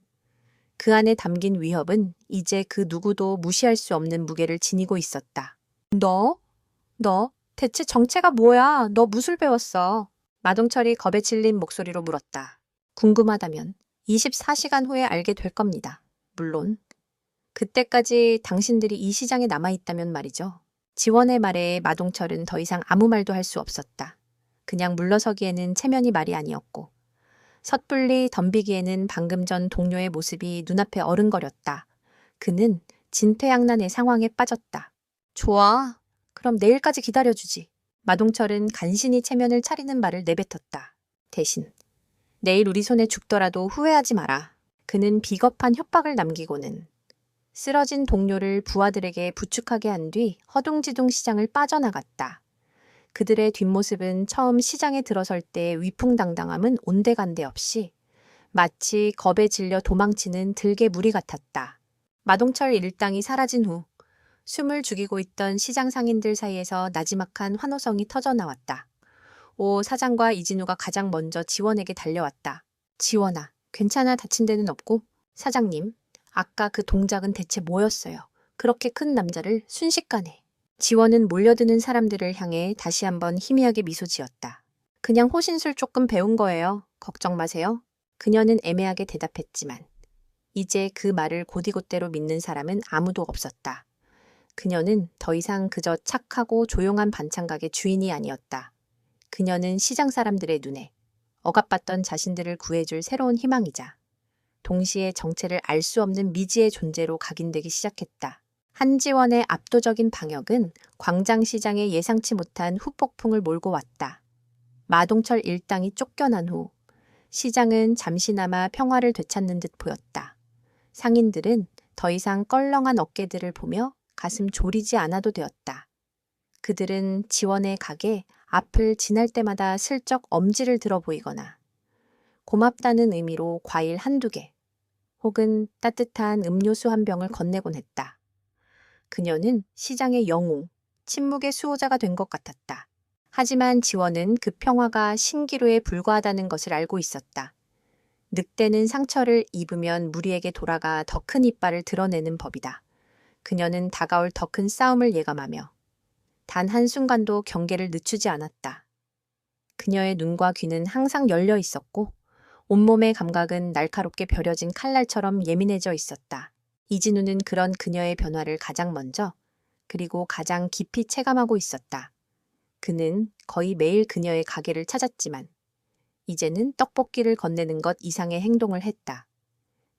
그 안에 담긴 위협은 이제 그 누구도 무시할 수 없는 무게를 지니고 있었다. 너 대체 정체가 뭐야? 너 무술 배웠어? 마동철이 겁에 질린 목소리로 물었다. 궁금하다면 24시간 후에 알게 될 겁니다. 물론 그때까지 당신들이 이 시장에 남아있다면 말이죠. 지원의 말에 마동철은 더 이상 아무 말도 할 수 없었다. 그냥 물러서기에는 체면이 말이 아니었고 섣불리 덤비기에는 방금 전 동료의 모습이 눈앞에 어른거렸다. 그는 진퇴양난의 상황에 빠졌다. 좋아. 그럼 내일까지 기다려주지. 마동철은 간신히 체면을 차리는 말을 내뱉었다. 대신 내일 우리 손에 죽더라도 후회하지 마라. 그는 비겁한 협박을 남기고는 쓰러진 동료를 부하들에게 부축하게 한 뒤 허둥지둥 시장을 빠져나갔다. 그들의 뒷모습은 처음 시장에 들어설 때의 위풍당당함은 온데간데 없이 마치 겁에 질려 도망치는 들개 무리 같았다. 마동철 일당이 사라진 후 숨을 죽이고 있던 시장 상인들 사이에서 나지막한 환호성이 터져나왔다. 오 사장과 이진우가 가장 먼저 지원에게 달려왔다. 지원아, 괜찮아? 다친 데는 없고? 사장님, 아까 그 동작은 대체 뭐였어요? 그렇게 큰 남자를 순식간에. 지원은 몰려드는 사람들을 향해 다시 한번 희미하게 미소 지었다. 그냥 호신술 조금 배운 거예요. 걱정 마세요. 그녀는 애매하게 대답했지만 이제 그 말을 곧이곧대로 믿는 사람은 아무도 없었다. 그녀는 더 이상 그저 착하고 조용한 반찬가게 주인이 아니었다. 그녀는 시장 사람들의 눈에 억압받던 자신들을 구해줄 새로운 희망이자 동시에 정체를 알 수 없는 미지의 존재로 각인되기 시작했다. 한지원의 압도적인 방역은 광장시장에 예상치 못한 후폭풍을 몰고 왔다. 마동철 일당이 쫓겨난 후 시장은 잠시나마 평화를 되찾는 듯 보였다. 상인들은 더 이상 껄렁한 어깨들을 보며 가슴 졸이지 않아도 되었다. 그들은 지원의 가게 앞을 지날 때마다 슬쩍 엄지를 들어 보이거나 고맙다는 의미로 과일 한두 개 혹은 따뜻한 음료수 한 병을 건네곤 했다. 그녀는 시장의 영웅, 침묵의 수호자가 된 것 같았다. 하지만 지원은 그 평화가 신기루에 불과하다는 것을 알고 있었다. 늑대는 상처를 입으면 무리에게 돌아가 더 큰 이빨을 드러내는 법이다. 그녀는 다가올 더 큰 싸움을 예감하며 단 한순간도 경계를 늦추지 않았다. 그녀의 눈과 귀는 항상 열려 있었고 온몸의 감각은 날카롭게 벼려진 칼날처럼 예민해져 있었다. 이진우는 그런 그녀의 변화를 가장 먼저 그리고 가장 깊이 체감하고 있었다. 그는 거의 매일 그녀의 가게를 찾았지만 이제는 떡볶이를 건네는 것 이상의 행동을 했다.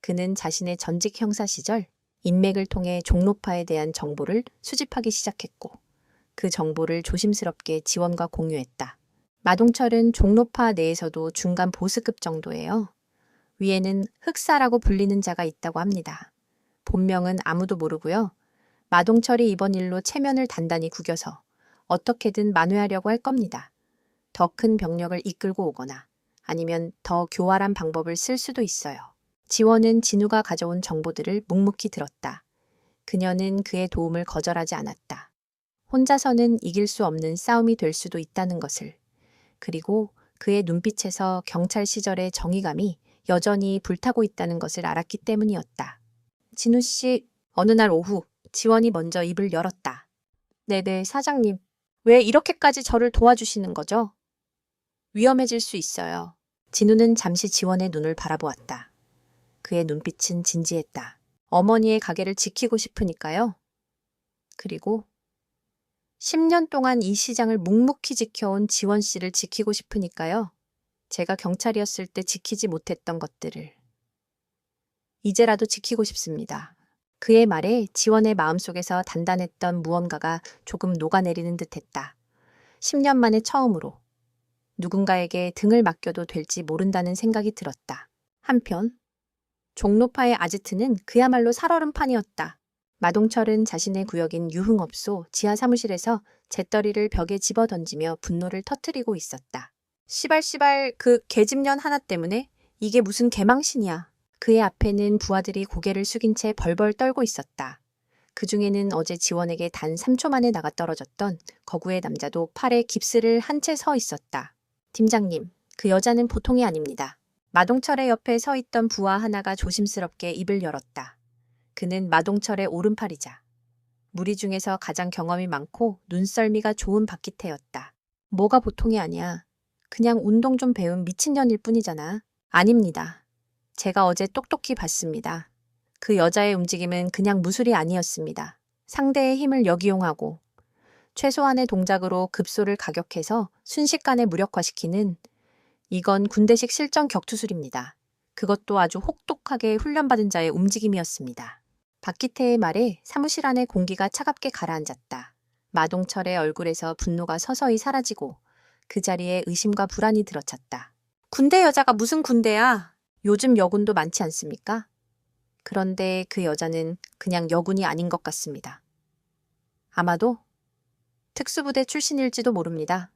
그는 자신의 전직 형사 시절 인맥을 통해 종로파에 대한 정보를 수집하기 시작했고 그 정보를 조심스럽게 지원과 공유했다. 마동철은 종로파 내에서도 중간 보스급 정도예요. 위에는 흑사라고 불리는 자가 있다고 합니다. 본명은 아무도 모르고요. 마동철이 이번 일로 체면을 단단히 구겨서 어떻게든 만회하려고 할 겁니다. 더 큰 병력을 이끌고 오거나 아니면 더 교활한 방법을 쓸 수도 있어요. 지원은 진우가 가져온 정보들을 묵묵히 들었다. 그녀는 그의 도움을 거절하지 않았다. 혼자서는 이길 수 없는 싸움이 될 수도 있다는 것을. 그리고 그의 눈빛에서 경찰 시절의 정의감이 여전히 불타고 있다는 것을 알았기 때문이었다. 진우 씨, 어느 날 오후 지원이 먼저 입을 열었다. 네네, 사장님. 왜 이렇게까지 저를 도와주시는 거죠? 위험해질 수 있어요. 진우는 잠시 지원의 눈을 바라보았다. 그의 눈빛은 진지했다. 어머니의 가게를 지키고 싶으니까요. 그리고 10년 동안 이 시장을 묵묵히 지켜온 지원 씨를 지키고 싶으니까요. 제가 경찰이었을 때 지키지 못했던 것들을 이제라도 지키고 싶습니다. 그의 말에 지원의 마음속에서 단단했던 무언가가 조금 녹아내리는 듯했다. 10년 만에 처음으로 누군가에게 등을 맡겨도 될지 모른다는 생각이 들었다. 한편 종로파의 아지트는 그야말로 살얼음판이었다. 마동철은 자신의 구역인 유흥업소 지하 사무실에서 재떨이를 벽에 집어던지며 분노를 터뜨리고 있었다. 시발 그 계집년 하나 때문에 이게 무슨 개망신이야. 그의 앞에는 부하들이 고개를 숙인 채 벌벌 떨고 있었다. 그 중에는 어제 지원에게 단 3초 만에 나가 떨어졌던 거구의 남자도 팔에 깁스를 한 채 서 있었다. 팀장님, 그 여자는 보통이 아닙니다. 마동철의 옆에 서 있던 부하 하나가 조심스럽게 입을 열었다. 그는 마동철의 오른팔이자 무리 중에서 가장 경험이 많고 눈썰미가 좋은 박기태였다. 뭐가 보통이 아니야. 그냥 운동 좀 배운 미친년일 뿐이잖아. 아닙니다. 제가 어제 똑똑히 봤습니다. 그 여자의 움직임은 그냥 무술이 아니었습니다. 상대의 힘을 역이용하고 최소한의 동작으로 급소를 가격해서 순식간에 무력화시키는 이건 군대식 실전 격투술입니다. 그것도 아주 혹독하게 훈련받은 자의 움직임이었습니다. 박기태의 말에 사무실 안의 공기가 차갑게 가라앉았다. 마동철의 얼굴에서 분노가 서서히 사라지고 그 자리에 의심과 불안이 들어찼다. 군대 여자가 무슨 군대야? 요즘 여군도 많지 않습니까? 그런데 그 여자는 그냥 여군이 아닌 것 같습니다. 아마도 특수부대 출신일지도 모릅니다.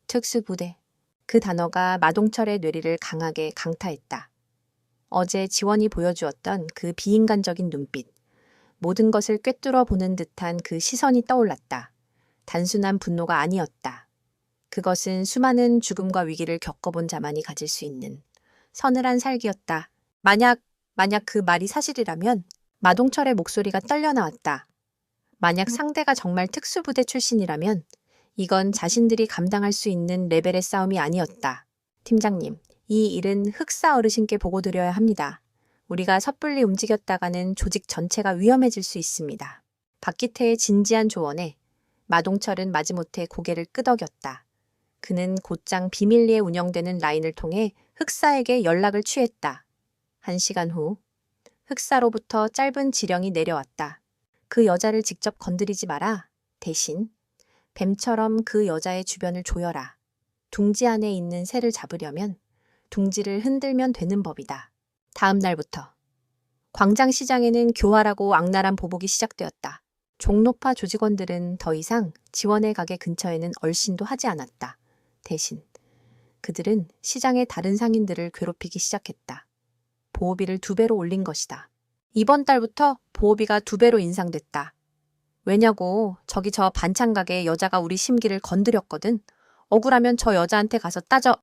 특수부대. 그 단어가 마동철의 뇌리를 강하게 강타했다. 어제 지원이 보여주었던 그 비인간적인 눈빛, 모든 것을 꿰뚫어 보는 듯한 그 시선이 떠올랐다. 단순한 분노가 아니었다. 그것은 수많은 죽음과 위기를 겪어본 자만이 가질 수 있는 서늘한 살기였다. 만약 그 말이 사실이라면 마동철의 목소리가 떨려 나왔다. 만약 상대가 정말 특수부대 출신이라면 이건 자신들이 감당할 수 있는 레벨의 싸움이 아니었다. 팀장님, 이 일은 흑사 어르신께 보고드려야 합니다. 우리가 섣불리 움직였다가는 조직 전체가 위험해질 수 있습니다. 박기태의 진지한 조언에 마동철은 마지못해 고개를 끄덕였다. 그는 곧장 비밀리에 운영되는 라인을 통해 흑사에게 연락을 취했다. 1시간 후 흑사로부터 짧은 지령이 내려왔다. 그 여자를 직접 건드리지 마라. 대신 뱀처럼 그 여자의 주변을 조여라. 둥지 안에 있는 새를 잡으려면 둥지를 흔들면 되는 법이다. 다음 날부터 광장시장에는 교활하고 악랄한 보복이 시작되었다. 종로파 조직원들은 더 이상 지원의 가게 근처에는 얼씬도 하지 않았다. 대신 그들은 시장의 다른 상인들을 괴롭히기 시작했다. 보호비를 2배로 올린 것이다. 이번 달부터 보호비가 2배로 인상됐다. 왜냐고, 저기 저 반찬 가게 여자가 우리 심기를 건드렸거든. 억울하면 저 여자한테 가서 따져.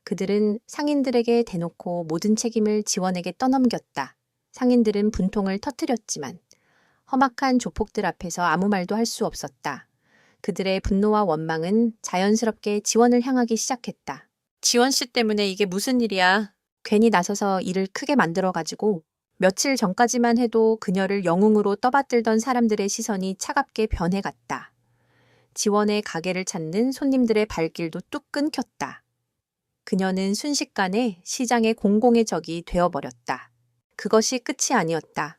그들은 상인들에게 대놓고 모든 책임을 지원에게 떠넘겼다. 상인들은 분통을 터뜨렸지만 험악한 조폭들 앞에서 아무 말도 할 수 없었다. 그들의 분노와 원망은 자연스럽게 지원을 향하기 시작했다. 지원 씨 때문에 이게 무슨 일이야. 괜히 나서서 일을 크게 만들어가지고 며칠 전까지만 해도 그녀를 영웅으로 떠받들던 사람들의 시선이 차갑게 변해갔다. 지원의 가게를 찾는 손님들의 발길도 뚝 끊겼다. 그녀는 순식간에 시장의 공공의 적이 되어버렸다. 그것이 끝이 아니었다.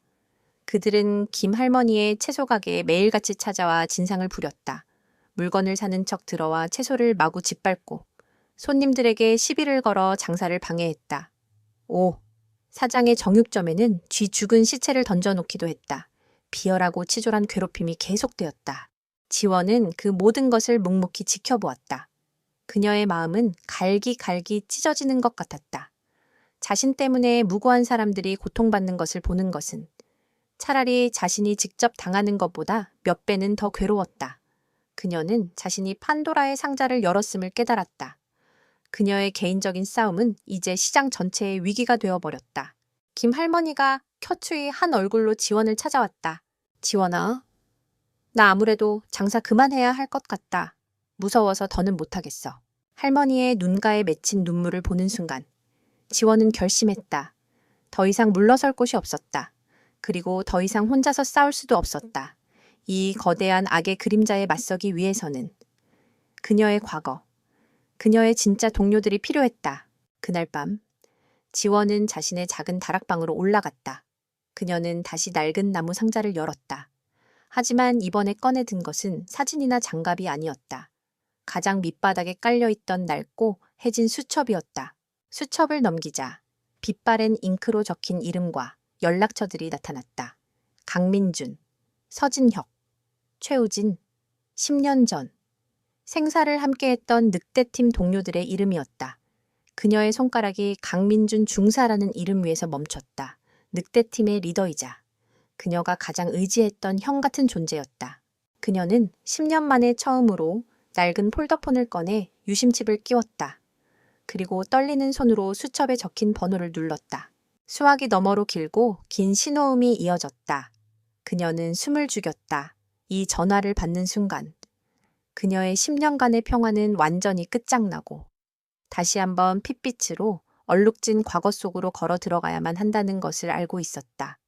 그들은 김 할머니의 채소 가게에 매일같이 찾아와 진상을 부렸다. 물건을 사는 척 들어와 채소를 마구 짓밟고 손님들에게 시비를 걸어 장사를 방해했다. 오, 사장의 정육점에는 쥐 죽은 시체를 던져놓기도 했다. 비열하고 치졸한 괴롭힘이 계속되었다. 지원은 그 모든 것을 묵묵히 지켜보았다. 그녀의 마음은 갈기갈기 찢어지는 것 같았다. 자신 때문에 무고한 사람들이 고통받는 것을 보는 것은 차라리 자신이 직접 당하는 것보다 몇 배는 더 괴로웠다. 그녀는 자신이 판도라의 상자를 열었음을 깨달았다. 그녀의 개인적인 싸움은 이제 시장 전체의 위기가 되어버렸다. 김 할머니가 켜추이 한 얼굴로 지원을 찾아왔다. 지원아, 나 아무래도 장사 그만해야 할 것 같다. 무서워서 더는 못하겠어. 할머니의 눈가에 맺힌 눈물을 보는 순간 지원은 결심했다. 더 이상 물러설 곳이 없었다. 그리고 더 이상 혼자서 싸울 수도 없었다. 이 거대한 악의 그림자에 맞서기 위해서는 그녀의 과거, 그녀의 진짜 동료들이 필요했다. 그날 밤 지원은 자신의 작은 다락방으로 올라갔다. 그녀는 다시 낡은 나무 상자를 열었다. 하지만 이번에 꺼내든 것은 사진이나 장갑이 아니었다. 가장 밑바닥에 깔려있던 낡고 해진 수첩이었다. 수첩을 넘기자 빛바랜 잉크로 적힌 이름과 연락처들이 나타났다. 강민준, 서진혁, 최우진, 10년 전 생사를 함께했던 늑대팀 동료들의 이름이었다. 그녀의 손가락이 강민준 중사라는 이름 위에서 멈췄다. 늑대팀의 리더이자 그녀가 가장 의지했던 형 같은 존재였다. 그녀는 10년 만에 처음으로 낡은 폴더폰을 꺼내 유심칩을 끼웠다. 그리고 떨리는 손으로 수첩에 적힌 번호를 눌렀다. 수화기 너머로 길고 긴 신호음이 이어졌다. 그녀는 숨을 죽였다. 이 전화를 받는 순간 그녀의 10년간의 평화는 완전히 끝장나고 다시 한번 핏빛으로 얼룩진 과거 속으로 걸어 들어가야만 한다는 것을 알고 있었다.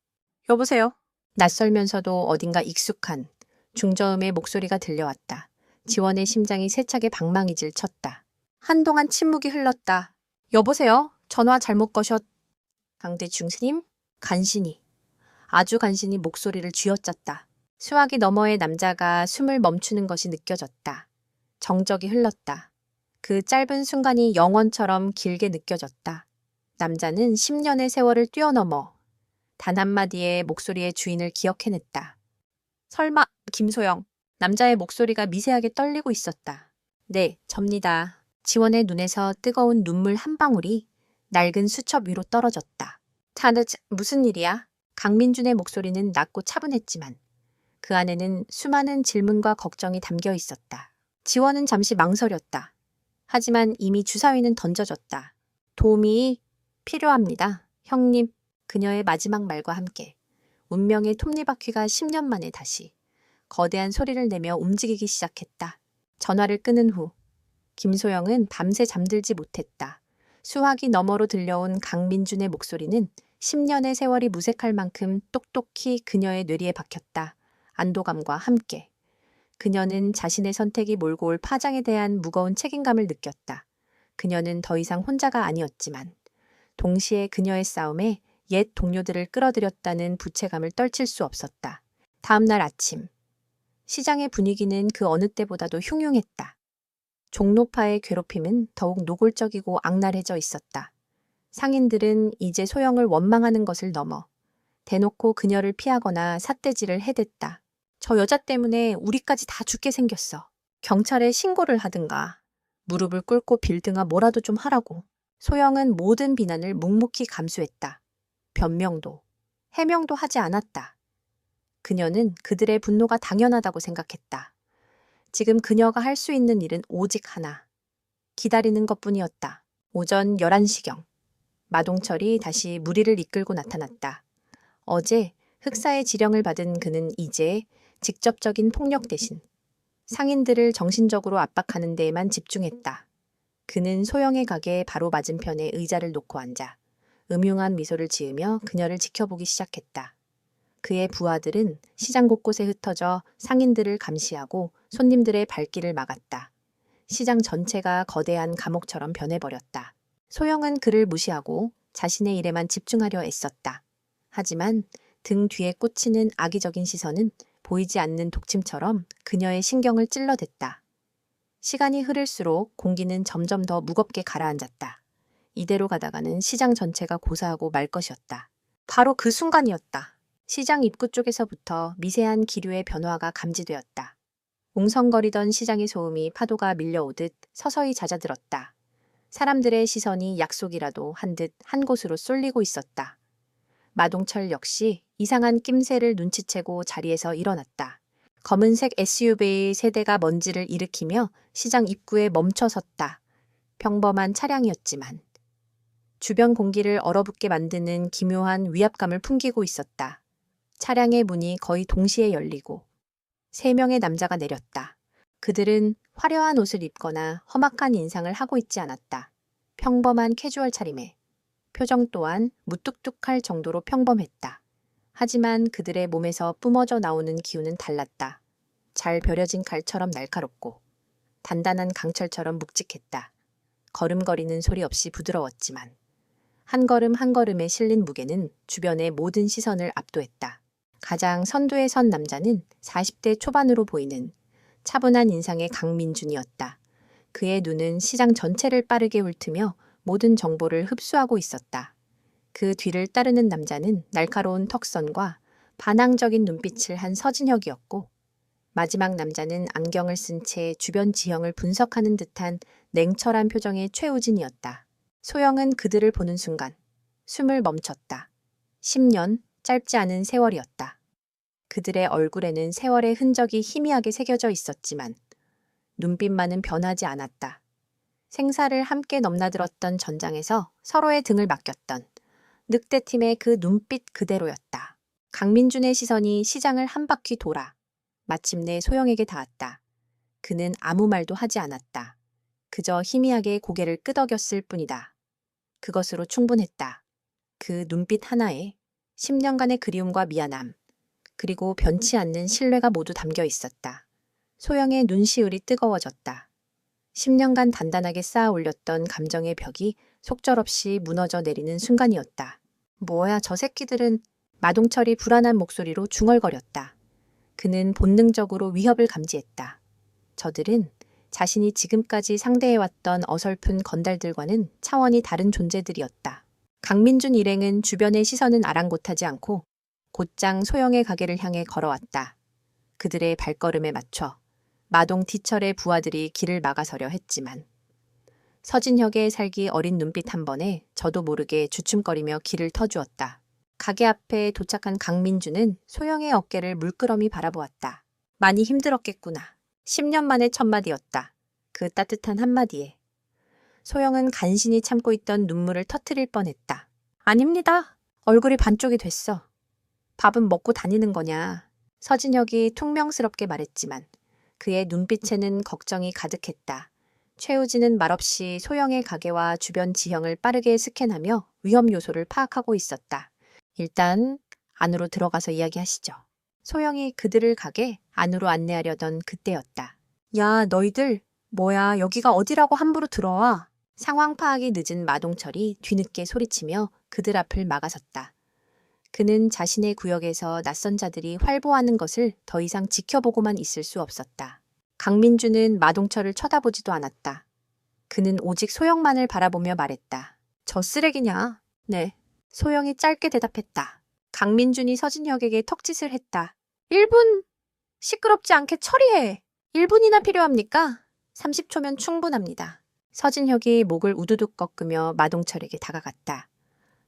여보세요? 낯설면서도 어딘가 익숙한 중저음의 목소리가 들려왔다. 지원의 심장이 세차게 방망이질 쳤다. 한동안 침묵이 흘렀다. 여보세요? 전화 잘못 거셨... 강대중 스님? 간신히, 아주 간신히 목소리를 쥐어짰다. 수화기 너머의 남자가 숨을 멈추는 것이 느껴졌다. 정적이 흘렀다. 그 짧은 순간이 영원처럼 길게 느껴졌다. 남자는 10년의 세월을 뛰어넘어 단 한마디의 목소리의 주인을 기억해냈다. 설마 김소영. 남자의 목소리가 미세하게 떨리고 있었다. 네, 접니다. 지원의 눈에서 뜨거운 눈물 한 방울이 낡은 수첩 위로 떨어졌다. 무슨 일이야? 강민준의 목소리는 낮고 차분했지만 그 안에는 수많은 질문과 걱정이 담겨 있었다. 지원은 잠시 망설였다. 하지만 이미 주사위는 던져졌다. 도움이 필요합니다. 형님, 그녀의 마지막 말과 함께 운명의 톱니바퀴가 10년 만에 다시 거대한 소리를 내며 움직이기 시작했다. 전화를 끊은 후 김소영은 밤새 잠들지 못했다. 수화기 너머로 들려온 강민준의 목소리는 10년의 세월이 무색할 만큼 똑똑히 그녀의 뇌리에 박혔다. 안도감과 함께 그녀는 자신의 선택이 몰고 올 파장에 대한 무거운 책임감을 느꼈다. 그녀는 더 이상 혼자가 아니었지만 동시에 그녀의 싸움에 옛 동료들을 끌어들였다는 부채감을 떨칠 수 없었다. 다음 날 아침 시장의 분위기는 그 어느 때보다도 흉흉했다. 종로파의 괴롭힘은 더욱 노골적이고 악랄해져 있었다. 상인들은 이제 소영을 원망하는 것을 넘어 대놓고 그녀를 피하거나 삿대질을 해댔다. 저 여자 때문에 우리까지 다 죽게 생겼어. 경찰에 신고를 하든가 무릎을 꿇고 빌든가 뭐라도 좀 하라고. 소영은 모든 비난을 묵묵히 감수했다. 변명도, 해명도 하지 않았다. 그녀는 그들의 분노가 당연하다고 생각했다. 지금 그녀가 할 수 있는 일은 오직 하나. 기다리는 것뿐이었다. 오전 11시경. 마동철이 다시 무리를 이끌고 나타났다. 어제 흑사의 지령을 받은 그는 이제 직접적인 폭력 대신 상인들을 정신적으로 압박하는 데에만 집중했다. 그는 소영의 가게 바로 맞은편에 의자를 놓고 앉아 음흉한 미소를 지으며 그녀를 지켜보기 시작했다. 그의 부하들은 시장 곳곳에 흩어져 상인들을 감시하고 손님들의 발길을 막았다. 시장 전체가 거대한 감옥처럼 변해버렸다. 소영은 그를 무시하고 자신의 일에만 집중하려 애썼다. 하지만 등 뒤에 꽂히는 악의적인 시선은 보이지 않는 독침처럼 그녀의 신경을 찔러댔다. 시간이 흐를수록 공기는 점점 더 무겁게 가라앉았다. 이대로 가다가는 시장 전체가 고사하고 말 것이었다. 바로 그 순간이었다. 시장 입구 쪽에서부터 미세한 기류의 변화가 감지되었다. 웅성거리던 시장의 소음이 파도가 밀려오듯 서서히 잦아들었다. 사람들의 시선이 약속이라도 한 듯 한 곳으로 쏠리고 있었다. 마동철 역시 이상한 낌새를 눈치채고 자리에서 일어났다. 검은색 SUV 세대가 먼지를 일으키며 시장 입구에 멈춰 섰다. 평범한 차량이었지만 주변 공기를 얼어붙게 만드는 기묘한 위압감을 풍기고 있었다. 차량의 문이 거의 동시에 열리고 3명의 남자가 내렸다. 그들은 화려한 옷을 입거나 험악한 인상을 하고 있지 않았다. 평범한 캐주얼 차림에 표정 또한 무뚝뚝할 정도로 평범했다. 하지만 그들의 몸에서 뿜어져 나오는 기운은 달랐다. 잘 벼려진 칼처럼 날카롭고 단단한 강철처럼 묵직했다. 걸음거리는 소리 없이 부드러웠지만 한 걸음 한 걸음에 실린 무게는 주변의 모든 시선을 압도했다. 가장 선두에 선 남자는 40대 초반으로 보이는 차분한 인상의 강민준이었다. 그의 눈은 시장 전체를 빠르게 훑으며 모든 정보를 흡수하고 있었다. 그 뒤를 따르는 남자는 날카로운 턱선과 반항적인 눈빛을 한 서진혁이었고 마지막 남자는 안경을 쓴 채 주변 지형을 분석하는 듯한 냉철한 표정의 최우진이었다. 소영은 그들을 보는 순간 숨을 멈췄다. 10년, 짧지 않은 세월이었다. 그들의 얼굴에는 세월의 흔적이 희미하게 새겨져 있었지만 눈빛만은 변하지 않았다. 생사를 함께 넘나들었던 전장에서 서로의 등을 맡겼던 늑대팀의 그 눈빛 그대로였다. 강민준의 시선이 시장을 한 바퀴 돌아 마침내 소영에게 닿았다. 그는 아무 말도 하지 않았다. 그저 희미하게 고개를 끄덕였을 뿐이다. 그것으로 충분했다. 그 눈빛 하나에 10년간의 그리움과 미안함, 그리고 변치 않는 신뢰가 모두 담겨 있었다. 소영의 눈시울이 뜨거워졌다. 10년간 단단하게 쌓아 올렸던 감정의 벽이 속절없이 무너져 내리는 순간이었다. 뭐야, 저 새끼들은. 마동철이 불안한 목소리로 중얼거렸다. 그는 본능적으로 위협을 감지했다. 저들은 자신이 지금까지 상대해왔던 어설픈 건달들과는 차원이 다른 존재들이었다. 강민준 일행은 주변의 시선은 아랑곳하지 않고 곧장 소영의 가게를 향해 걸어왔다. 그들의 발걸음에 맞춰 마동 뒤철의 부하들이 길을 막아서려 했지만 서진혁의 살기 어린 눈빛 한 번에 저도 모르게 주춤거리며 길을 터주었다. 가게 앞에 도착한 강민주는 소영의 어깨를 물끄러미 바라보았다. 많이 힘들었겠구나. 10년 만의 첫마디였다. 그 따뜻한 한마디에 소영은 간신히 참고 있던 눈물을 터뜨릴 뻔했다. 아닙니다. 얼굴이 반쪽이 됐어. 밥은 먹고 다니는 거냐. 서진혁이 퉁명스럽게 말했지만 그의 눈빛에는 걱정이 가득했다. 최우진은 말없이 소영의 가게와 주변 지형을 빠르게 스캔하며 위험 요소를 파악하고 있었다. 일단 안으로 들어가서 이야기하시죠. 소영이 그들을 가게 안으로 안내하려던 그때였다. 야, 너희들 뭐야, 여기가 어디라고 함부로 들어와. 상황 파악이 늦은 마동철이 뒤늦게 소리치며 그들 앞을 막아섰다. 그는 자신의 구역에서 낯선 자들이 활보하는 것을 더 이상 지켜보고만 있을 수 없었다. 강민주는 마동철을 쳐다보지도 않았다. 그는 오직 소영만을 바라보며 말했다. 저 쓰레기냐? 네. 소영이 짧게 대답했다. 강민준이 서진혁에게 턱짓을 했다. 1분! 시끄럽지 않게 처리해! 1분이나 필요합니까? 30초면 충분합니다. 서진혁이 목을 우두둑 꺾으며 마동철에게 다가갔다.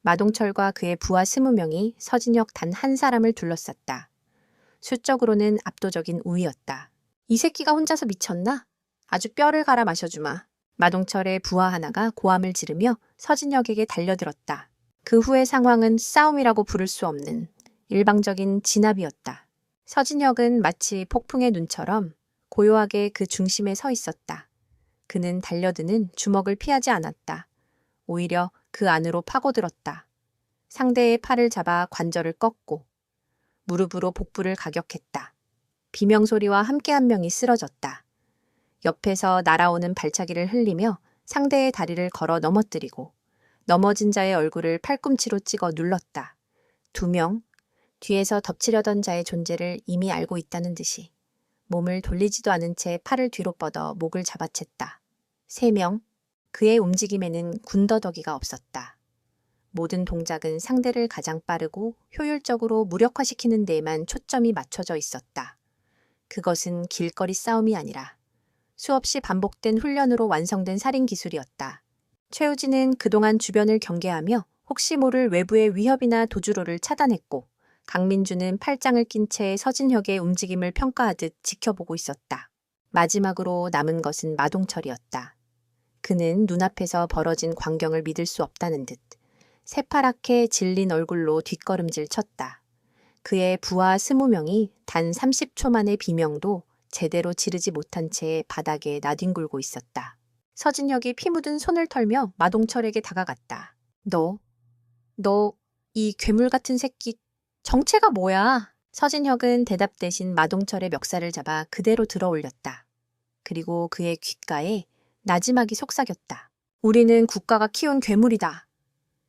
마동철과 그의 부하 20명이 서진혁 단 한 사람을 둘러쌌다. 수적으로는 압도적인 우위였다. 이 새끼가 혼자서 미쳤나? 아주 뼈를 갈아 마셔주마. 마동철의 부하 하나가 고함을 지르며 서진혁에게 달려들었다. 그 후의 상황은 싸움이라고 부를 수 없는 일방적인 진압이었다. 서진혁은 마치 폭풍의 눈처럼 고요하게 그 중심에 서 있었다. 그는 달려드는 주먹을 피하지 않았다. 오히려 그 안으로 파고들었다. 상대의 팔을 잡아 관절을 꺾고 무릎으로 복부를 가격했다. 비명소리와 함께 한 명이 쓰러졌다. 옆에서 날아오는 발차기를 흘리며 상대의 다리를 걸어 넘어뜨리고 넘어진 자의 얼굴을 팔꿈치로 찍어 눌렀다. 2명, 뒤에서 덮치려던 자의 존재를 이미 알고 있다는 듯이 몸을 돌리지도 않은 채 팔을 뒤로 뻗어 목을 잡아챘다. 3명, 그의 움직임에는 군더더기가 없었다. 모든 동작은 상대를 가장 빠르고 효율적으로 무력화시키는 데에만 초점이 맞춰져 있었다. 그것은 길거리 싸움이 아니라 수없이 반복된 훈련으로 완성된 살인 기술이었다. 최우진은 그동안 주변을 경계하며 혹시 모를 외부의 위협이나 도주로를 차단했고 강민주는 팔짱을 낀 채 서진혁의 움직임을 평가하듯 지켜보고 있었다. 마지막으로 남은 것은 마동철이었다. 그는 눈앞에서 벌어진 광경을 믿을 수 없다는 듯 새파랗게 질린 얼굴로 뒷걸음질 쳤다. 그의 부하 20명이 단 30초 만의 비명도 제대로 지르지 못한 채 바닥에 나뒹굴고 있었다. 서진혁이 피 묻은 손을 털며 마동철에게 다가갔다. 너, 이 괴물 같은 새끼, 정체가 뭐야? 서진혁은 대답 대신 마동철의 멱살을 잡아 그대로 들어 올렸다. 그리고 그의 귓가에 나지막이 속삭였다. 우리는 국가가 키운 괴물이다.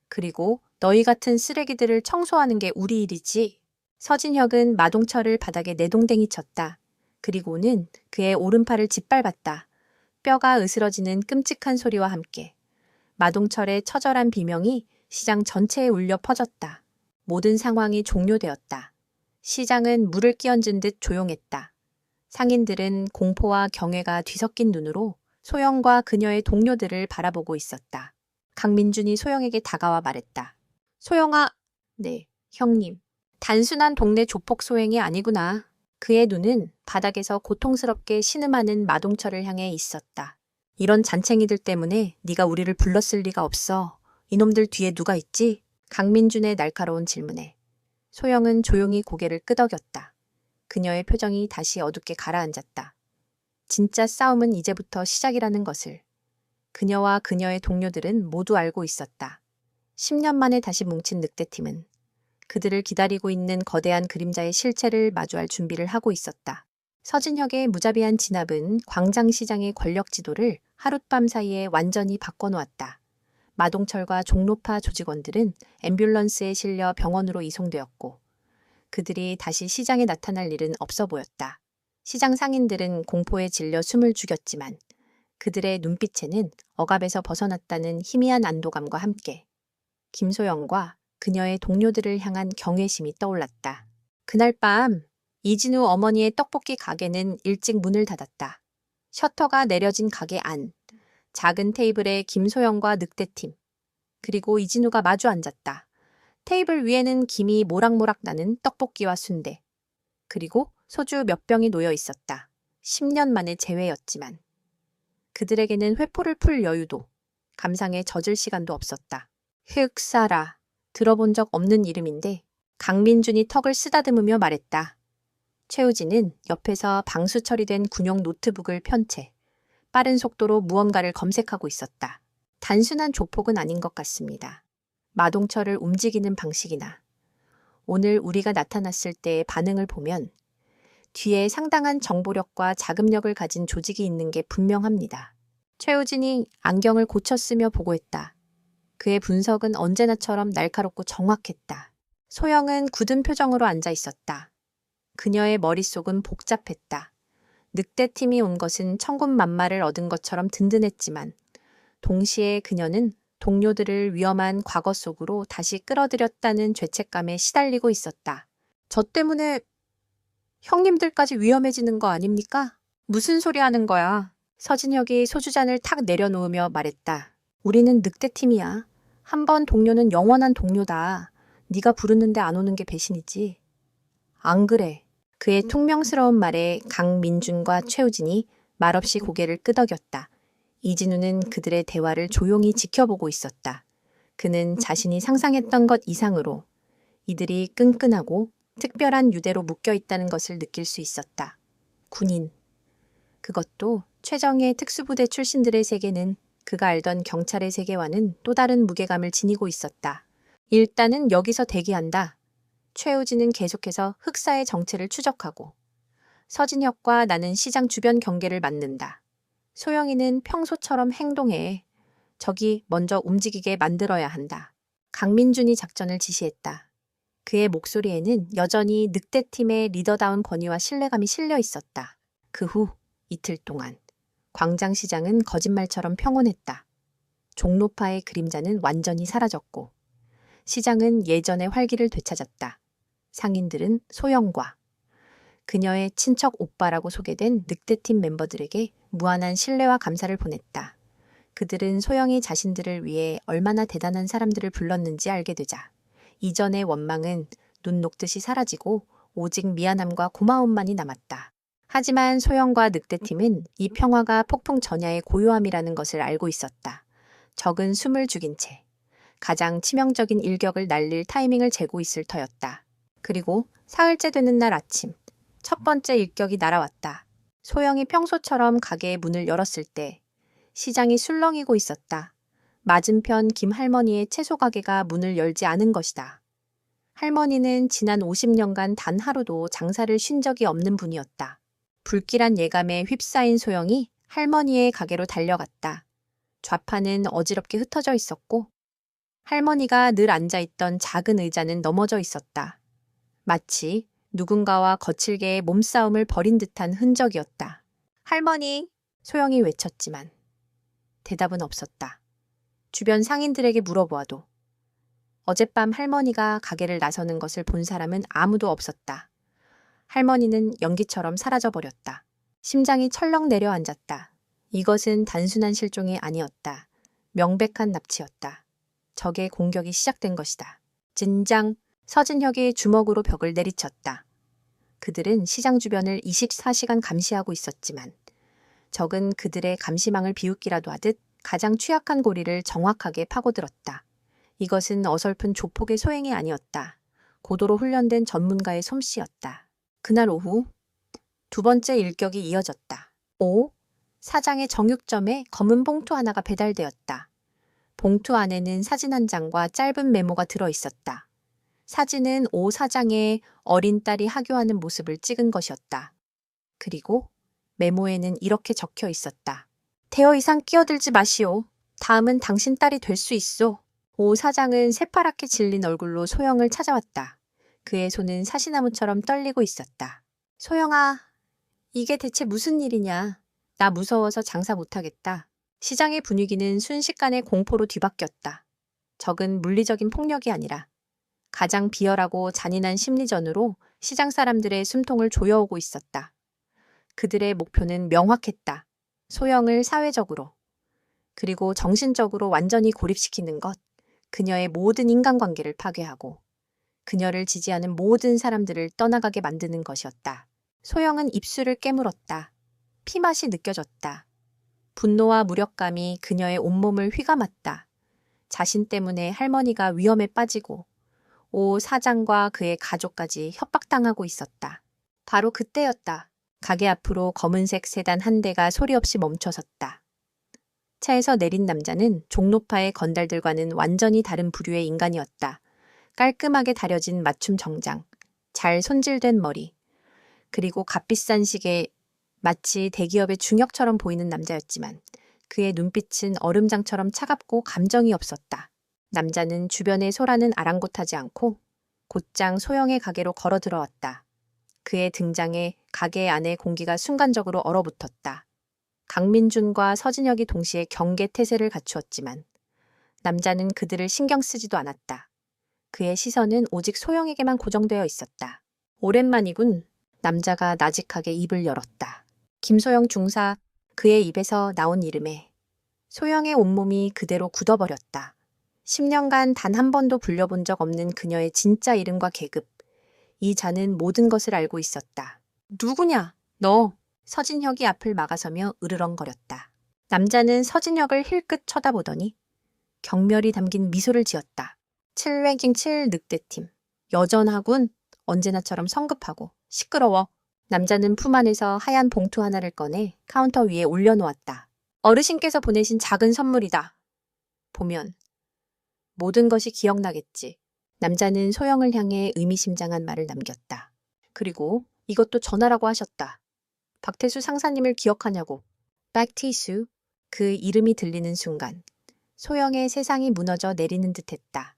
그리고 너희 같은 쓰레기들을 청소하는 게 우리 일이지. 서진혁은 마동철을 바닥에 내동댕이 쳤다. 그리고는 그의 오른팔을 짓밟았다. 뼈가 으스러지는 끔찍한 소리와 함께 마동철의 처절한 비명이 시장 전체에 울려 퍼졌다. 모든 상황이 종료되었다. 시장은 물을 끼얹은 듯 조용했다. 상인들은 공포와 경외가 뒤섞인 눈으로 소영과 그녀의 동료들을 바라보고 있었다. 강민준이 소영에게 다가와 말했다. 소영아, 네, 형님. 단순한 동네 조폭 소행이 아니구나. 그의 눈은 바닥에서 고통스럽게 신음하는 마동철을 향해 있었다. 이런 잔챙이들 때문에 네가 우리를 불렀을 리가 없어. 이놈들 뒤에 누가 있지? 강민준의 날카로운 질문에 소영은 조용히 고개를 끄덕였다. 그녀의 표정이 다시 어둡게 가라앉았다. 진짜 싸움은 이제부터 시작이라는 것을 그녀와 그녀의 동료들은 모두 알고 있었다. 10년 만에 다시 뭉친 늑대팀은 그들을 기다리고 있는 거대한 그림자의 실체를 마주할 준비를 하고 있었다. 서진혁의 무자비한 진압은 광장시장의 권력 지도를 하룻밤 사이에 완전히 바꿔놓았다. 마동철과 종로파 조직원들은 앰뷸런스에 실려 병원으로 이송되었고 그들이 다시 시장에 나타날 일은 없어 보였다. 시장 상인들은 공포에 질려 숨을 죽였지만 그들의 눈빛에는 억압에서 벗어났다는 희미한 안도감과 함께 김소영과 그녀의 동료들을 향한 경외심이 떠올랐다. 그날 밤 이진우 어머니의 떡볶이 가게는 일찍 문을 닫았다. 셔터가 내려진 가게 안, 작은 테이블에 김소영과 늑대팀, 그리고 이진우가 마주 앉았다. 테이블 위에는 김이 모락모락 나는 떡볶이와 순대, 그리고 소주 몇 병이 놓여 있었다. 10년 만의 재회였지만 그들에게는 회포를 풀 여유도, 감상에 젖을 시간도 없었다. 흑사라, 들어본 적 없는 이름인데 강민준이 턱을 쓰다듬으며 말했다. 최우진은 옆에서 방수 처리된 군용 노트북을 편 채 빠른 속도로 무언가를 검색하고 있었다. 단순한 조폭은 아닌 것 같습니다. 마동철을 움직이는 방식이나 오늘 우리가 나타났을 때의 반응을 보면 뒤에 상당한 정보력과 자금력을 가진 조직이 있는 게 분명합니다. 최우진이 안경을 고쳤으며 보고했다. 그의 분석은 언제나처럼 날카롭고 정확했다. 소영은 굳은 표정으로 앉아 있었다. 그녀의 머릿속은 복잡했다. 늑대팀이 온 것은 천군만마를 얻은 것처럼 든든했지만 동시에 그녀는 동료들을 위험한 과거 속으로 다시 끌어들였다는 죄책감에 시달리고 있었다. 저 때문에 형님들까지 위험해지는 거 아닙니까? 무슨 소리 하는 거야? 서진혁이 소주잔을 탁 내려놓으며 말했다. 우리는 늑대팀이야. 한 번 동료는 영원한 동료다. 네가 부르는데 안 오는 게 배신이지. 안 그래. 그의 퉁명스러운 말에 강민준과 최우진이 말없이 고개를 끄덕였다. 이진우는 그들의 대화를 조용히 지켜보고 있었다. 그는 자신이 상상했던 것 이상으로 이들이 끈끈하고 특별한 유대로 묶여 있다는 것을 느낄 수 있었다. 군인. 그것도 최정예 특수부대 출신들의 세계는 그가 알던 경찰의 세계와는 또 다른 무게감을 지니고 있었다. 일단은 여기서 대기한다. 최우진은 계속해서 흑사의 정체를 추적하고 서진혁과 나는 시장 주변 경계를 맡는다. 소영이는 평소처럼 행동해. 저기 먼저 움직이게 만들어야 한다. 강민준이 작전을 지시했다. 그의 목소리에는 여전히 늑대팀의 리더다운 권위와 신뢰감이 실려 있었다. 그 후 이틀 동안 광장시장은 거짓말처럼 평온했다. 종로파의 그림자는 완전히 사라졌고 시장은 예전의 활기를 되찾았다. 상인들은 소영과 그녀의 친척 오빠라고 소개된 늑대팀 멤버들에게 무한한 신뢰와 감사를 보냈다. 그들은 소영이 자신들을 위해 얼마나 대단한 사람들을 불렀는지 알게 되자 이전의 원망은 눈 녹듯이 사라지고 오직 미안함과 고마움만이 남았다. 하지만 소영과 늑대팀은 이 평화가 폭풍 전야의 고요함이라는 것을 알고 있었다. 적은 숨을 죽인 채 가장 치명적인 일격을 날릴 타이밍을 재고 있을 터였다. 그리고 사흘째 되는 날 아침, 첫 번째 일격이 날아왔다. 소영이 평소처럼 가게의 문을 열었을 때 시장이 술렁이고 있었다. 맞은편 김 할머니의 채소 가게가 문을 열지 않은 것이다. 할머니는 지난 50년간 단 하루도 장사를 쉰 적이 없는 분이었다. 불길한 예감에 휩싸인 소영이 할머니의 가게로 달려갔다. 좌판은 어지럽게 흩어져 있었고 할머니가 늘 앉아있던 작은 의자는 넘어져 있었다. 마치 누군가와 거칠게 몸싸움을 벌인 듯한 흔적이었다. 할머니! 소영이 외쳤지만 대답은 없었다. 주변 상인들에게 물어보아도 어젯밤 할머니가 가게를 나서는 것을 본 사람은 아무도 없었다. 할머니는 연기처럼 사라져버렸다. 심장이 철렁 내려앉았다. 이것은 단순한 실종이 아니었다. 명백한 납치였다. 적의 공격이 시작된 것이다. 진장! 서진혁이 주먹으로 벽을 내리쳤다. 그들은 시장 주변을 24시간 감시하고 있었지만 적은 그들의 감시망을 비웃기라도 하듯 가장 취약한 고리를 정확하게 파고들었다. 이것은 어설픈 조폭의 소행이 아니었다. 고도로 훈련된 전문가의 솜씨였다. 그날 오후 두 번째 일격이 이어졌다. 사장의 정육점에 검은 봉투 하나가 배달되었다. 봉투 안에는 사진 한 장과 짧은 메모가 들어있었다. 사진은 오 사장의 어린 딸이 하교하는 모습을 찍은 것이었다. 그리고 메모에는 이렇게 적혀 있었다. 대여 이상 끼어들지 마시오. 다음은 당신 딸이 될 수 있소. 오 사장은 새파랗게 질린 얼굴로 소영을 찾아왔다. 그의 손은 사시나무처럼 떨리고 있었다. 소영아, 이게 대체 무슨 일이냐. 나 무서워서 장사 못하겠다. 시장의 분위기는 순식간에 공포로 뒤바뀌었다. 적은 물리적인 폭력이 아니라 가장 비열하고 잔인한 심리전으로 시장 사람들의 숨통을 조여오고 있었다. 그들의 목표는 명확했다. 소영을 사회적으로 그리고 정신적으로 완전히 고립시키는 것, 그녀의 모든 인간관계를 파괴하고 그녀를 지지하는 모든 사람들을 떠나가게 만드는 것이었다. 소영은 입술을 깨물었다. 피맛이 느껴졌다. 분노와 무력감이 그녀의 온몸을 휘감았다. 자신 때문에 할머니가 위험에 빠지고 오 사장과 그의 가족까지 협박당하고 있었다. 바로 그때였다. 가게 앞으로 검은색 세단 한 대가 소리 없이 멈춰섰다. 차에서 내린 남자는 종로파의 건달들과는 완전히 다른 부류의 인간이었다. 깔끔하게 다려진 맞춤 정장, 잘 손질된 머리, 그리고 값비싼 시계, 마치 대기업의 중역처럼 보이는 남자였지만 그의 눈빛은 얼음장처럼 차갑고 감정이 없었다. 남자는 주변의 소란은 아랑곳하지 않고 곧장 소영의 가게로 걸어 들어왔다. 그의 등장에 가게 안의 공기가 순간적으로 얼어붙었다. 강민준과 서진혁이 동시에 경계 태세를 갖추었지만 남자는 그들을 신경 쓰지도 않았다. 그의 시선은 오직 소영에게만 고정되어 있었다. 오랜만이군. 남자가 나직하게 입을 열었다. 김소영 중사, 그의 입에서 나온 이름에 소영의 온몸이 그대로 굳어버렸다. 10년간 단 한 번도 불려본 적 없는 그녀의 진짜 이름과 계급. 이 자는 모든 것을 알고 있었다. 누구냐? 너. 서진혁이 앞을 막아서며 으르렁거렸다. 남자는 서진혁을 힐끗 쳐다보더니 경멸이 담긴 미소를 지었다. 7랭킹7 늑대팀. 여전하군. 언제나처럼 성급하고 시끄러워. 남자는 품 안에서 하얀 봉투 하나를 꺼내 카운터 위에 올려놓았다. 어르신께서 보내신 작은 선물이다. 보면 모든 것이 기억나겠지. 남자는 소영을 향해 의미심장한 말을 남겼다. 그리고 이것도 전화라고 하셨다. 박태수 상사님을 기억하냐고. 백티수. 그 이름이 들리는 순간 소영의 세상이 무너져 내리는 듯했다.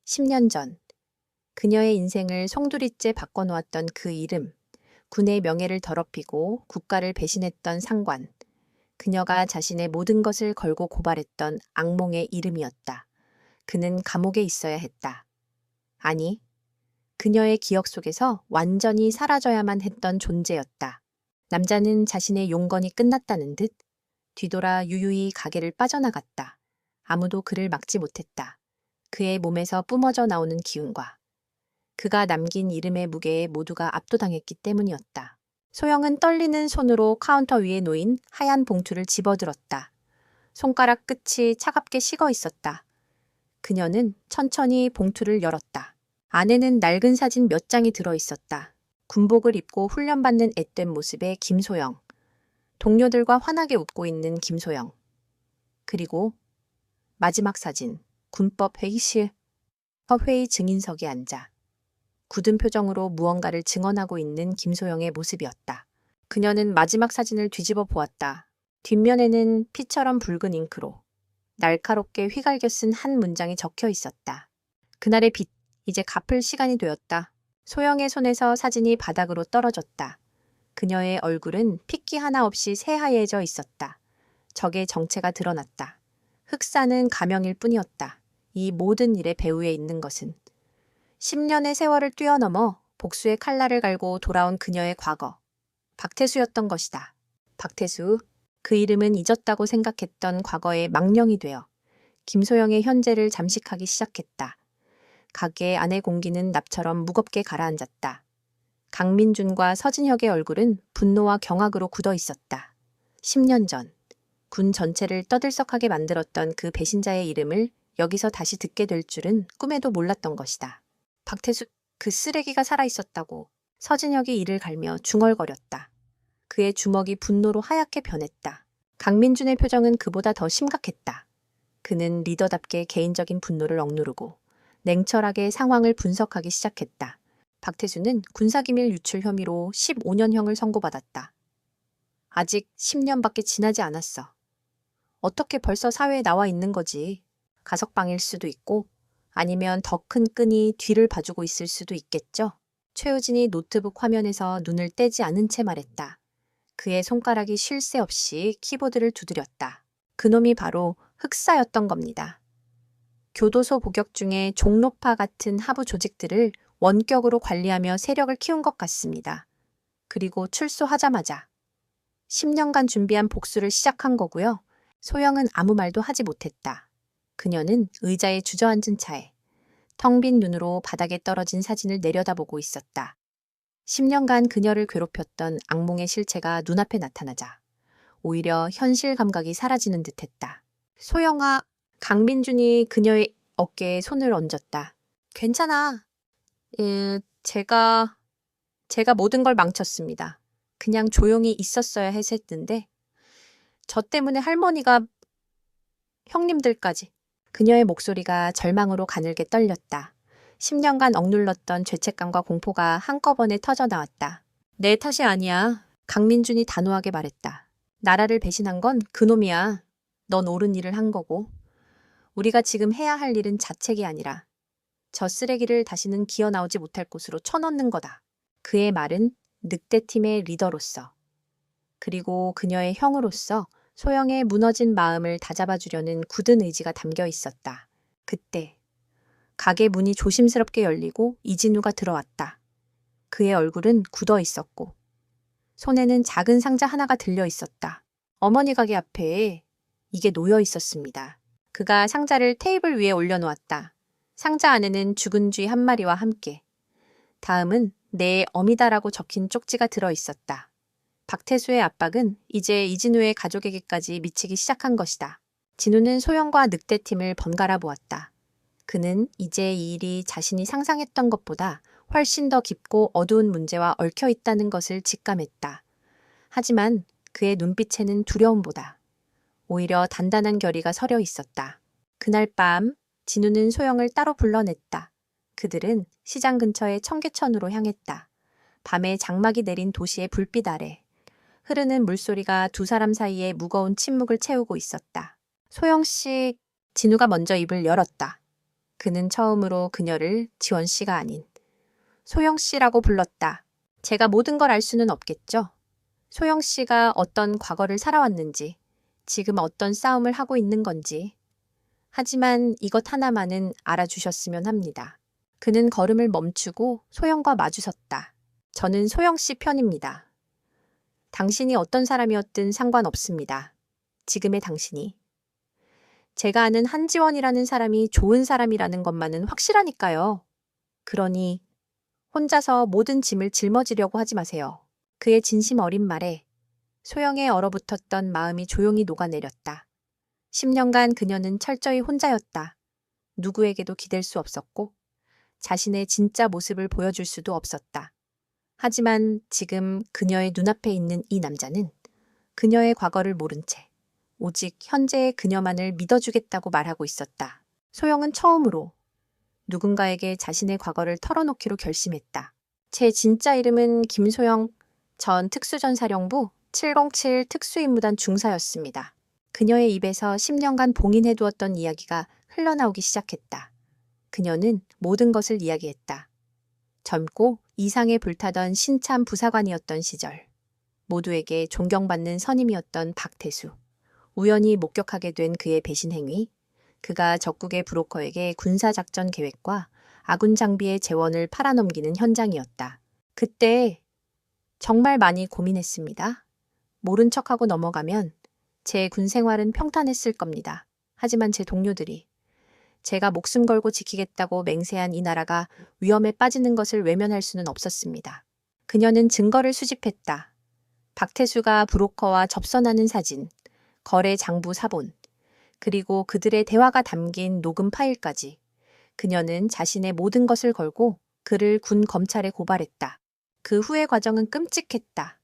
10년 전 그녀의 인생을 송두리째 바꿔놓았던 그 이름, 군의 명예를 더럽히고 국가를 배신했던 상관, 그녀가 자신의 모든 것을 걸고 고발했던 악몽의 이름이었다. 그는 감옥에 있어야 했다. 아니, 그녀의 기억 속에서 완전히 사라져야만 했던 존재였다. 남자는 자신의 용건이 끝났다는 듯 뒤돌아 유유히 가게를 빠져나갔다. 아무도 그를 막지 못했다. 그의 몸에서 뿜어져 나오는 기운과 그가 남긴 이름의 무게에 모두가 압도당했기 때문이었다. 소영은 떨리는 손으로 카운터 위에 놓인 하얀 봉투를 집어들었다. 손가락 끝이 차갑게 식어 있었다. 그녀는 천천히 봉투를 열었다. 안에는 낡은 사진 몇 장이 들어 있었다. 군복을 입고 훈련받는 앳된 모습의 김소영. 동료들과 환하게 웃고 있는 김소영. 그리고 마지막 사진, 군법 회의실. 회의 증인석에 앉아 굳은 표정으로 무언가를 증언하고 있는 김소영의 모습이었다. 그녀는 마지막 사진을 뒤집어 보았다. 뒷면에는 피처럼 붉은 잉크로 날카롭게 휘갈겨 쓴 한 문장이 적혀 있었다. 그날의 빚, 이제 갚을 시간이 되었다. 소영의 손에서 사진이 바닥으로 떨어졌다. 그녀의 얼굴은 핏기 하나 없이 새하얘져 있었다. 적의 정체가 드러났다. 흑사는 가명일 뿐이었다. 이 모든 일의 배후에 있는 것은 10년의 세월을 뛰어넘어 복수의 칼날을 갈고 돌아온 그녀의 과거. 박태수였던 것이다. 박태수, 그 이름은 잊었다고 생각했던 과거의 망령이 되어 김소영의 현재를 잠식하기 시작했다. 가게 안의 공기는 납처럼 무겁게 가라앉았다. 강민준과 서진혁의 얼굴은 분노와 경악으로 굳어 있었다. 10년 전, 군 전체를 떠들썩하게 만들었던 그 배신자의 이름을 여기서 다시 듣게 될 줄은 꿈에도 몰랐던 것이다. 박태수, 그 쓰레기가 살아있었다고 서진혁이 이를 갈며 중얼거렸다. 그의 주먹이 분노로 하얗게 변했다. 강민준의 표정은 그보다 더 심각했다. 그는 리더답게 개인적인 분노를 억누르고 냉철하게 상황을 분석하기 시작했다. 박태수는 군사기밀 유출 혐의로 15년형을 선고받았다. 아직 10년밖에 지나지 않았어. 어떻게 벌써 사회에 나와 있는 거지. 가석방일 수도 있고 아니면 더 큰 끈이 뒤를 봐주고 있을 수도 있겠죠. 최우진이 노트북 화면에서 눈을 떼지 않은 채 말했다. 그의 손가락이 쉴 새 없이 키보드를 두드렸다. 그놈이 바로 흑사였던 겁니다. 교도소 복역 중에 종로파 같은 하부 조직들을 원격으로 관리하며 세력을 키운 것 같습니다. 그리고 출소하자마자 10년간 준비한 복수를 시작한 거고요. 소영은 아무 말도 하지 못했다. 그녀는 의자에 주저앉은 차에 텅 빈 눈으로 바닥에 떨어진 사진을 내려다보고 있었다. 10년간 그녀를 괴롭혔던 악몽의 실체가 눈앞에 나타나자 오히려 현실 감각이 사라지는 듯했다. 소영아, 강민준이 그녀의 어깨에 손을 얹었다. 괜찮아. 제가 모든 걸 망쳤습니다. 그냥 조용히 있었어야 했는데 저 때문에 할머니가 형님들까지. 그녀의 목소리가 절망으로 가늘게 떨렸다. 10년간 억눌렀던 죄책감과 공포가 한꺼번에 터져 나왔다. 내 탓이 아니야. 강민준이 단호하게 말했다. 나라를 배신한 건 그놈이야. 넌 옳은 일을 한 거고. 우리가 지금 해야 할 일은 자책이 아니라 저 쓰레기를 다시는 기어 나오지 못할 곳으로 쳐넣는 거다. 그의 말은 늑대팀의 리더로서 그리고 그녀의 형으로서 소영의 무너진 마음을 다잡아주려는 굳은 의지가 담겨 있었다. 그때 가게 문이 조심스럽게 열리고 이진우가 들어왔다. 그의 얼굴은 굳어 있었고 손에는 작은 상자 하나가 들려 있었다. 어머니 가게 앞에 이게 놓여 있었습니다. 그가 상자를 테이블 위에 올려놓았다. 상자 안에는 죽은 쥐 한 마리와 함께 다음은 내 어미다라고 적힌 쪽지가 들어 있었다. 박태수의 압박은 이제 이진우의 가족에게까지 미치기 시작한 것이다. 진우는 소영과 늑대팀을 번갈아 보았다. 그는 이제 이 일이 자신이 상상했던 것보다 훨씬 더 깊고 어두운 문제와 얽혀 있다는 것을 직감했다. 하지만 그의 눈빛에는 두려움보다 오히려 단단한 결의가 서려 있었다. 그날 밤 진우는 소영을 따로 불러냈다. 그들은 시장 근처의 청계천으로 향했다. 밤에 장막이 내린 도시의 불빛 아래 흐르는 물소리가 두 사람 사이에 무거운 침묵을 채우고 있었다. 소영 씨, 진우가 먼저 입을 열었다. 그는 처음으로 그녀를 지원 씨가 아닌 소영 씨라고 불렀다. 제가 모든 걸 알 수는 없겠죠. 소영 씨가 어떤 과거를 살아왔는지, 지금 어떤 싸움을 하고 있는 건지. 하지만 이것 하나만은 알아주셨으면 합니다. 그는 걸음을 멈추고 소영과 마주섰다. 저는 소영 씨 편입니다. 당신이 어떤 사람이었든 상관없습니다. 지금의 당신이. 제가 아는 한지원이라는 사람이 좋은 사람이라는 것만은 확실하니까요. 그러니 혼자서 모든 짐을 짊어지려고 하지 마세요. 그의 진심 어린 말에 소영의 얼어붙었던 마음이 조용히 녹아내렸다. 10년간 그녀는 철저히 혼자였다. 누구에게도 기댈 수 없었고 자신의 진짜 모습을 보여줄 수도 없었다. 하지만 지금 그녀의 눈앞에 있는 이 남자는 그녀의 과거를 모른 채 오직 현재의 그녀만을 믿어주겠다고 말하고 있었다. 소영은 처음으로 누군가에게 자신의 과거를 털어놓기로 결심했다. 제 진짜 이름은 김소영 전 특수전사령부 707 특수임무단 중사였습니다. 그녀의 입에서 10년간 봉인해두었던 이야기가 흘러나오기 시작했다. 그녀는 모든 것을 이야기했다. 젊고 이상에 불타던 신참 부사관이었던 시절, 모두에게 존경받는 선임이었던 박태수, 우연히 목격하게 된 그의 배신 행위, 그가 적국의 브로커에게 군사작전 계획과 아군 장비의 재원을 팔아넘기는 현장이었다. 그때 정말 많이 고민했습니다. 모른 척하고 넘어가면 제 군 생활은 평탄했을 겁니다. 하지만 제 동료들이 제가 목숨 걸고 지키겠다고 맹세한 이 나라가 위험에 빠지는 것을 외면할 수는 없었습니다. 그녀는 증거를 수집했다. 박태수가 브로커와 접선하는 사진, 거래 장부 사본, 그리고 그들의 대화가 담긴 녹음 파일까지. 그녀는 자신의 모든 것을 걸고 그를 군 검찰에 고발했다. 그 후의 과정은 끔찍했다.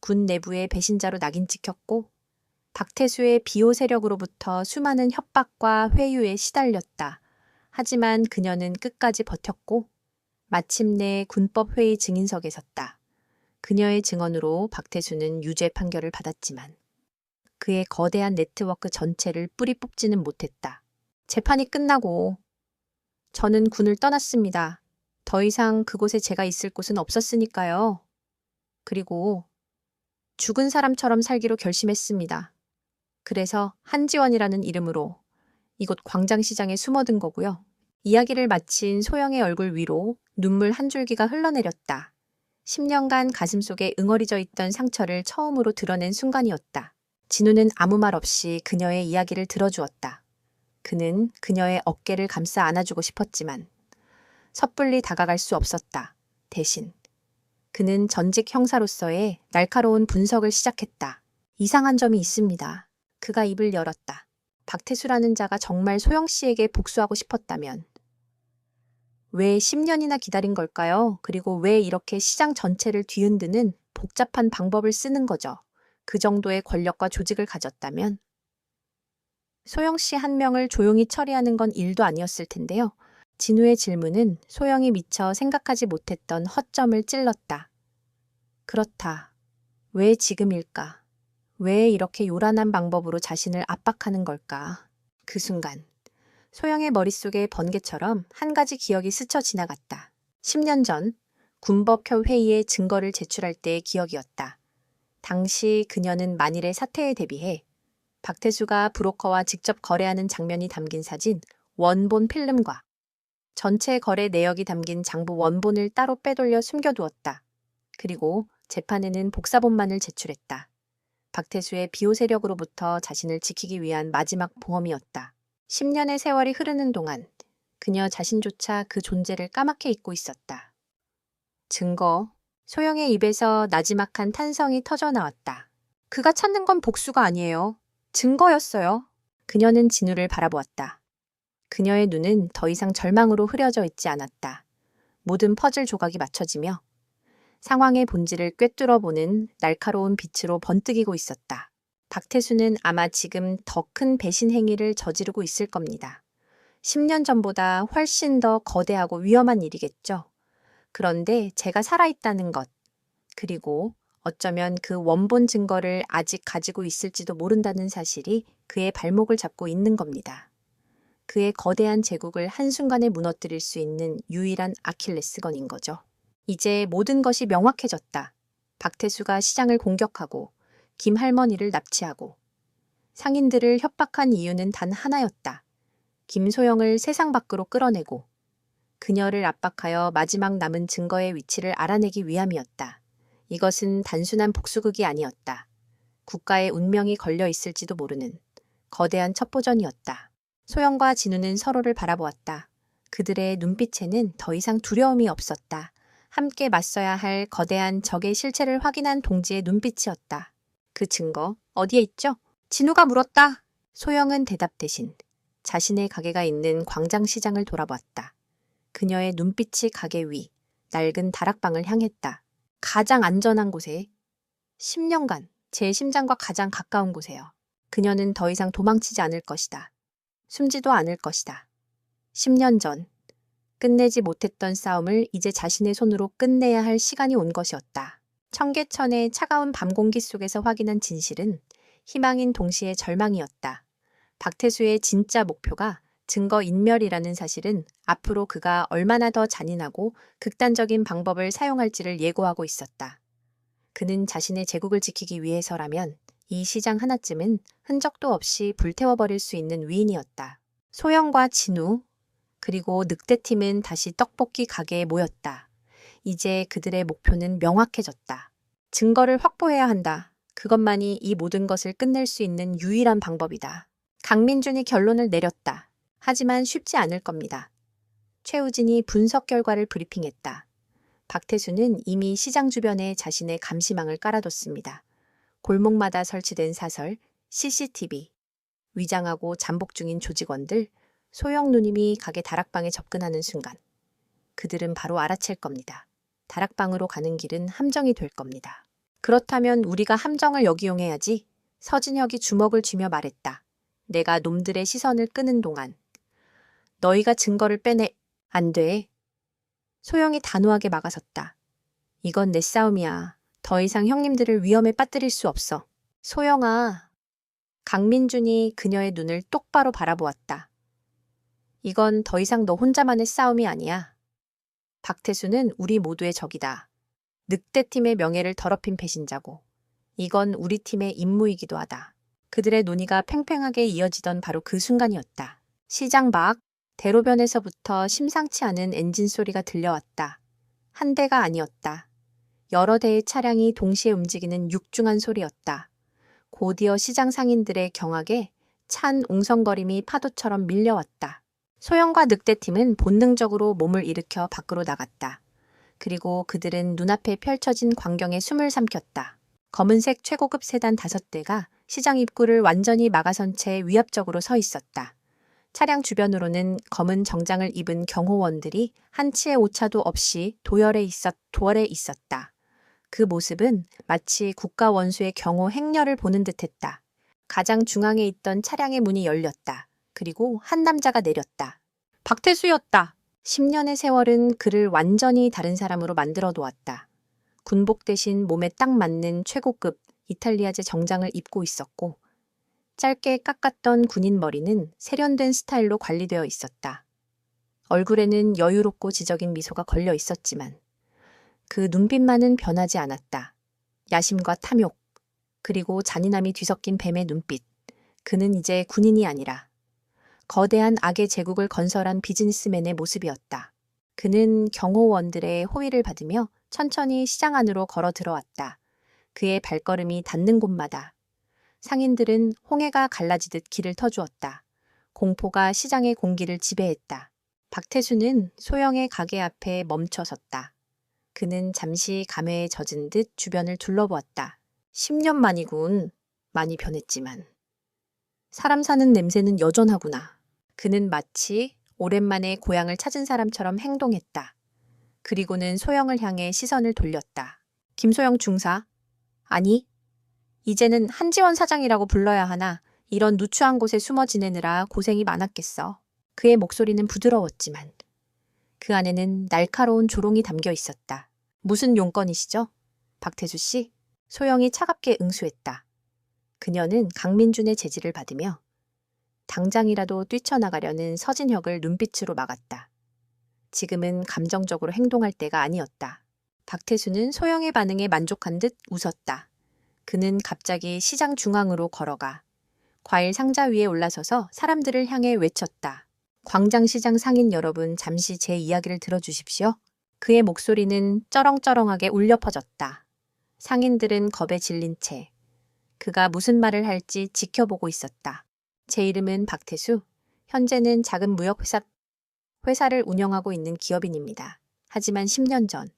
군 내부의 배신자로 낙인 찍혔고 박태수의 비호 세력으로부터 수많은 협박과 회유에 시달렸다. 하지만 그녀는 끝까지 버텼고 마침내 군법회의 증인석에 섰다. 그녀의 증언으로 박태수는 유죄 판결을 받았지만 그의 거대한 네트워크 전체를 뿌리 뽑지는 못했다. 재판이 끝나고 저는 군을 떠났습니다. 더 이상 그곳에 제가 있을 곳은 없었으니까요. 그리고 죽은 사람처럼 살기로 결심했습니다. 그래서 한지원이라는 이름으로 이곳 광장시장에 숨어든 거고요. 이야기를 마친 소영의 얼굴 위로 눈물 한 줄기가 흘러내렸다. 10년간 가슴속에 응어리져 있던 상처를 처음으로 드러낸 순간이었다. 진우는 아무 말 없이 그녀의 이야기를 들어주었다. 그는 그녀의 어깨를 감싸 안아주고 싶었지만 섣불리 다가갈 수 없었다. 대신 그는 전직 형사로서의 날카로운 분석을 시작했다. 이상한 점이 있습니다. 그가 입을 열었다. 박태수라는 자가 정말 소영 씨에게 복수하고 싶었다면 왜 10년이나 기다린 걸까요? 그리고 왜 이렇게 시장 전체를 뒤흔드는 복잡한 방법을 쓰는 거죠? 그 정도의 권력과 조직을 가졌다면 소영 씨 한 명을 조용히 처리하는 건 일도 아니었을 텐데요. 진우의 질문은 소영이 미처 생각하지 못했던 허점을 찔렀다. 그렇다. 왜 지금일까? 왜 이렇게 요란한 방법으로 자신을 압박하는 걸까? 그 순간 소영의 머릿속에 번개처럼 한 가지 기억이 스쳐 지나갔다. 10년 전 군법협 회의에 증거를 제출할 때의 기억이었다. 당시 그녀는 만일의 사태에 대비해 박태수가 브로커와 직접 거래하는 장면이 담긴 사진 원본 필름과 전체 거래 내역이 담긴 장부 원본을 따로 빼돌려 숨겨두었다. 그리고 재판에는 복사본만을 제출했다. 박태수의 비호 세력으로부터 자신을 지키기 위한 마지막 보험이었다. 10년의 세월이 흐르는 동안 그녀 자신조차 그 존재를 까맣게 잊고 있었다. 증거. 소영의 입에서 나지막한 탄성이 터져나왔다. 그가 찾는 건 복수가 아니에요. 증거였어요. 그녀는 진우를 바라보았다. 그녀의 눈은 더 이상 절망으로 흐려져 있지 않았다. 모든 퍼즐 조각이 맞춰지며 상황의 본질을 꿰뚫어보는 날카로운 빛으로 번뜩이고 있었다. 박태수는 아마 지금 더 큰 배신 행위를 저지르고 있을 겁니다. 10년 전보다 훨씬 더 거대하고 위험한 일이겠죠. 그런데 제가 살아있다는 것, 그리고 어쩌면 그 원본 증거를 아직 가지고 있을지도 모른다는 사실이 그의 발목을 잡고 있는 겁니다. 그의 거대한 제국을 한순간에 무너뜨릴 수 있는 유일한 아킬레스건인 거죠. 이제 모든 것이 명확해졌다. 박태수가 시장을 공격하고 김 할머니를 납치하고 상인들을 협박한 이유는 단 하나였다. 김소영을 세상 밖으로 끌어내고 그녀를 압박하여 마지막 남은 증거의 위치를 알아내기 위함이었다. 이것은 단순한 복수극이 아니었다. 국가의 운명이 걸려 있을지도 모르는 거대한 첩보전이었다. 소영과 진우는 서로를 바라보았다. 그들의 눈빛에는 더 이상 두려움이 없었다. 함께 맞서야 할 거대한 적의 실체를 확인한 동지의 눈빛이었다. 그 증거 어디에 있죠? 진우가 물었다. 소영은 대답 대신 자신의 가게가 있는 광장시장을 돌아보았다. 그녀의 눈빛이 가게 위 낡은 다락방을 향했다. 가장 안전한 곳에 10년간 제 심장과 가장 가까운 곳에요. 그녀는 더 이상 도망치지 않을 것이다. 숨지도 않을 것이다. 10년 전 끝내지 못했던 싸움을 이제 자신의 손으로 끝내야 할 시간이 온 것이었다. 청계천의 차가운 밤 공기 속에서 확인한 진실은 희망인 동시에 절망이었다. 박태수의 진짜 목표가 증거인멸이라는 사실은 앞으로 그가 얼마나 더 잔인하고 극단적인 방법을 사용할지를 예고하고 있었다. 그는 자신의 제국을 지키기 위해서라면 이 시장 하나쯤은 흔적도 없이 불태워버릴 수 있는 위인이었다. 소영과 진우, 그리고 늑대팀은 다시 떡볶이 가게에 모였다. 이제 그들의 목표는 명확해졌다. 증거를 확보해야 한다. 그것만이 이 모든 것을 끝낼 수 있는 유일한 방법이다. 강민준이 결론을 내렸다. 하지만 쉽지 않을 겁니다. 최우진이 분석 결과를 브리핑했다. 박태수는 이미 시장 주변에 자신의 감시망을 깔아뒀습니다. 골목마다 설치된 사설, CCTV, 위장하고 잠복 중인 조직원들, 소영 누님이 가게 다락방에 접근하는 순간 그들은 바로 알아챌 겁니다. 다락방으로 가는 길은 함정이 될 겁니다. 그렇다면 우리가 함정을 역이용해야지. 서진혁이 주먹을 쥐며 말했다. 내가 놈들의 시선을 끄는 동안 너희가 증거를 빼내. 안 돼. 소영이 단호하게 막아섰다. 이건 내 싸움이야. 더 이상 형님들을 위험에 빠뜨릴 수 없어. 소영아. 강민준이 그녀의 눈을 똑바로 바라보았다. 이건 더 이상 너 혼자만의 싸움이 아니야. 박태수는 우리 모두의 적이다. 늑대팀의 명예를 더럽힌 배신자고 이건 우리 팀의 임무이기도 하다. 그들의 논의가 팽팽하게 이어지던 바로 그 순간이었다. 시장 밖 대로변에서부터 심상치 않은 엔진 소리가 들려왔다. 한 대가 아니었다. 여러 대의 차량이 동시에 움직이는 육중한 소리였다. 곧이어 시장 상인들의 경악에 찬 웅성거림이 파도처럼 밀려왔다. 소영과 늑대팀은 본능적으로 몸을 일으켜 밖으로 나갔다. 그리고 그들은 눈앞에 펼쳐진 광경에 숨을 삼켰다. 검은색 최고급 세단 5대가 시장 입구를 완전히 막아선 채 위압적으로 서 있었다. 차량 주변으로는 검은 정장을 입은 경호원들이 한치의 오차도 없이 도열에 있었다. 그 모습은 마치 국가 원수의 경호 행렬을 보는 듯했다. 가장 중앙에 있던 차량의 문이 열렸다. 그리고 한 남자가 내렸다. 박태수였다. 10년의 세월은 그를 완전히 다른 사람으로 만들어 놓았다. 군복 대신 몸에 딱 맞는 최고급 이탈리아제 정장을 입고 있었고 짧게 깎았던 군인 머리는 세련된 스타일로 관리되어 있었다. 얼굴에는 여유롭고 지적인 미소가 걸려 있었지만 그 눈빛만은 변하지 않았다. 야심과 탐욕, 그리고 잔인함이 뒤섞인 뱀의 눈빛. 그는 이제 군인이 아니라 거대한 악의 제국을 건설한 비즈니스맨의 모습이었다. 그는 경호원들의 호의를 받으며 천천히 시장 안으로 걸어 들어왔다. 그의 발걸음이 닿는 곳마다 상인들은 홍해가 갈라지듯 길을 터주었다. 공포가 시장의 공기를 지배했다. 박태수는 소영의 가게 앞에 멈춰 섰다. 그는 잠시 감회에 젖은 듯 주변을 둘러보았다. 10년 만이군. 많이 변했지만. 사람 사는 냄새는 여전하구나. 그는 마치 오랜만에 고향을 찾은 사람처럼 행동했다. 그리고는 소영을 향해 시선을 돌렸다. 김소영 중사? 아니, 이제는 한지원 사장이라고 불러야 하나 이런 누추한 곳에 숨어 지내느라 고생이 많았겠어. 그의 목소리는 부드러웠지만 그 안에는 날카로운 조롱이 담겨 있었다. 무슨 용건이시죠? 박태수 씨? 소영이 차갑게 응수했다. 그녀는 강민준의 제지를 받으며 당장이라도 뛰쳐나가려는 서진혁을 눈빛으로 막았다. 지금은 감정적으로 행동할 때가 아니었다. 박태수는 소영의 반응에 만족한 듯 웃었다. 그는 갑자기 시장 중앙으로 걸어가 과일 상자 위에 올라서서 사람들을 향해 외쳤다. 광장시장 상인 여러분, 잠시 제 이야기를 들어주십시오. 그의 목소리는 쩌렁쩌렁하게 울려 퍼졌다. 상인들은 겁에 질린 채 그가 무슨 말을 할지 지켜보고 있었다. 제 이름은 박태수. 현재는 작은 회사를 운영하고 있는 기업인입니다. 하지만 10년 전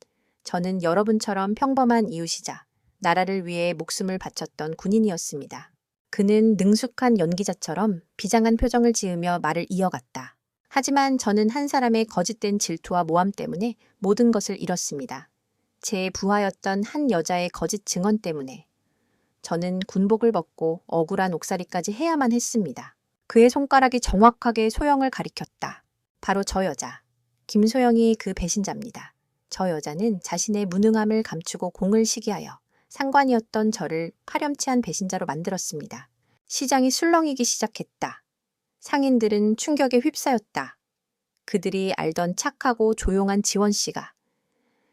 저는 여러분처럼 평범한 이웃이자 나라를 위해 목숨을 바쳤던 군인이었습니다. 그는 능숙한 연기자처럼 비장한 표정을 지으며 말을 이어갔다. 하지만 저는 한 사람의 거짓된 질투와 모함 때문에 모든 것을 잃었습니다. 제 부하였던 한 여자의 거짓 증언 때문에 저는 군복을 벗고 억울한 옥살이까지 해야만 했습니다. 그의 손가락이 정확하게 소영을 가리켰다. 바로 저 여자, 김소영이 그 배신자입니다. 저 여자는 자신의 무능함을 감추고 공을 시기하여 상관이었던 저를 파렴치한 배신자로 만들었습니다. 시장이 술렁이기 시작했다. 상인들은 충격에 휩싸였다. 그들이 알던 착하고 조용한 지원 씨가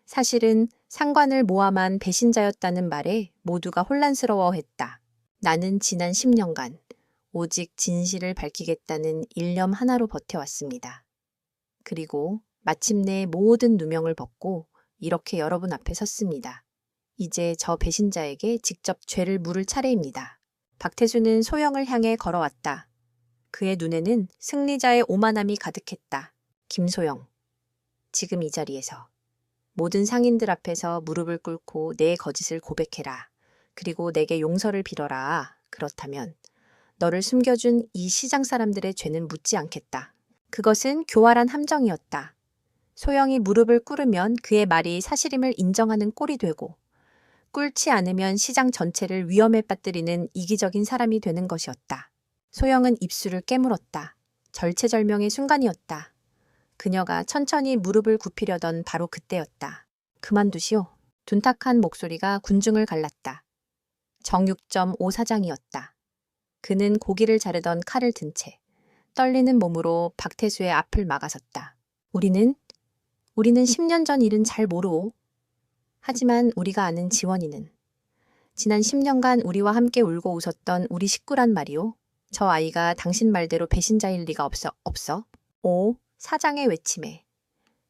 사실은 상관을 모함한 배신자였다는 말에 모두가 혼란스러워했다. 나는 지난 10년간 오직 진실을 밝히겠다는 일념 하나로 버텨왔습니다. 그리고 마침내 모든 누명을 벗고 이렇게 여러분 앞에 섰습니다. 이제 저 배신자에게 직접 죄를 물을 차례입니다. 박태수는 소영을 향해 걸어왔다. 그의 눈에는 승리자의 오만함이 가득했다. 김소영, 지금 이 자리에서 모든 상인들 앞에서 무릎을 꿇고 내 거짓을 고백해라. 그리고 내게 용서를 빌어라. 그렇다면 너를 숨겨준 이 시장 사람들의 죄는 묻지 않겠다. 그것은 교활한 함정이었다. 소영이 무릎을 꿇으면 그의 말이 사실임을 인정하는 꼴이 되고 꿇지 않으면 시장 전체를 위험에 빠뜨리는 이기적인 사람이 되는 것이었다. 소영은 입술을 깨물었다. 절체절명의 순간이었다. 그녀가 천천히 무릎을 굽히려던 바로 그때였다. 그만두시오. 둔탁한 목소리가 군중을 갈랐다. 정육점 5 사장이었다. 그는 고기를 자르던 칼을 든 채 떨리는 몸으로 박태수의 앞을 막아섰다. 우리는 10년 전 일은 잘 모르오. 하지만 우리가 아는 지원이는 지난 10년간 우리와 함께 울고 웃었던 우리 식구란 말이오. 저 아이가 당신 말대로 배신자일 리가 없어. 오, 사장의 외침에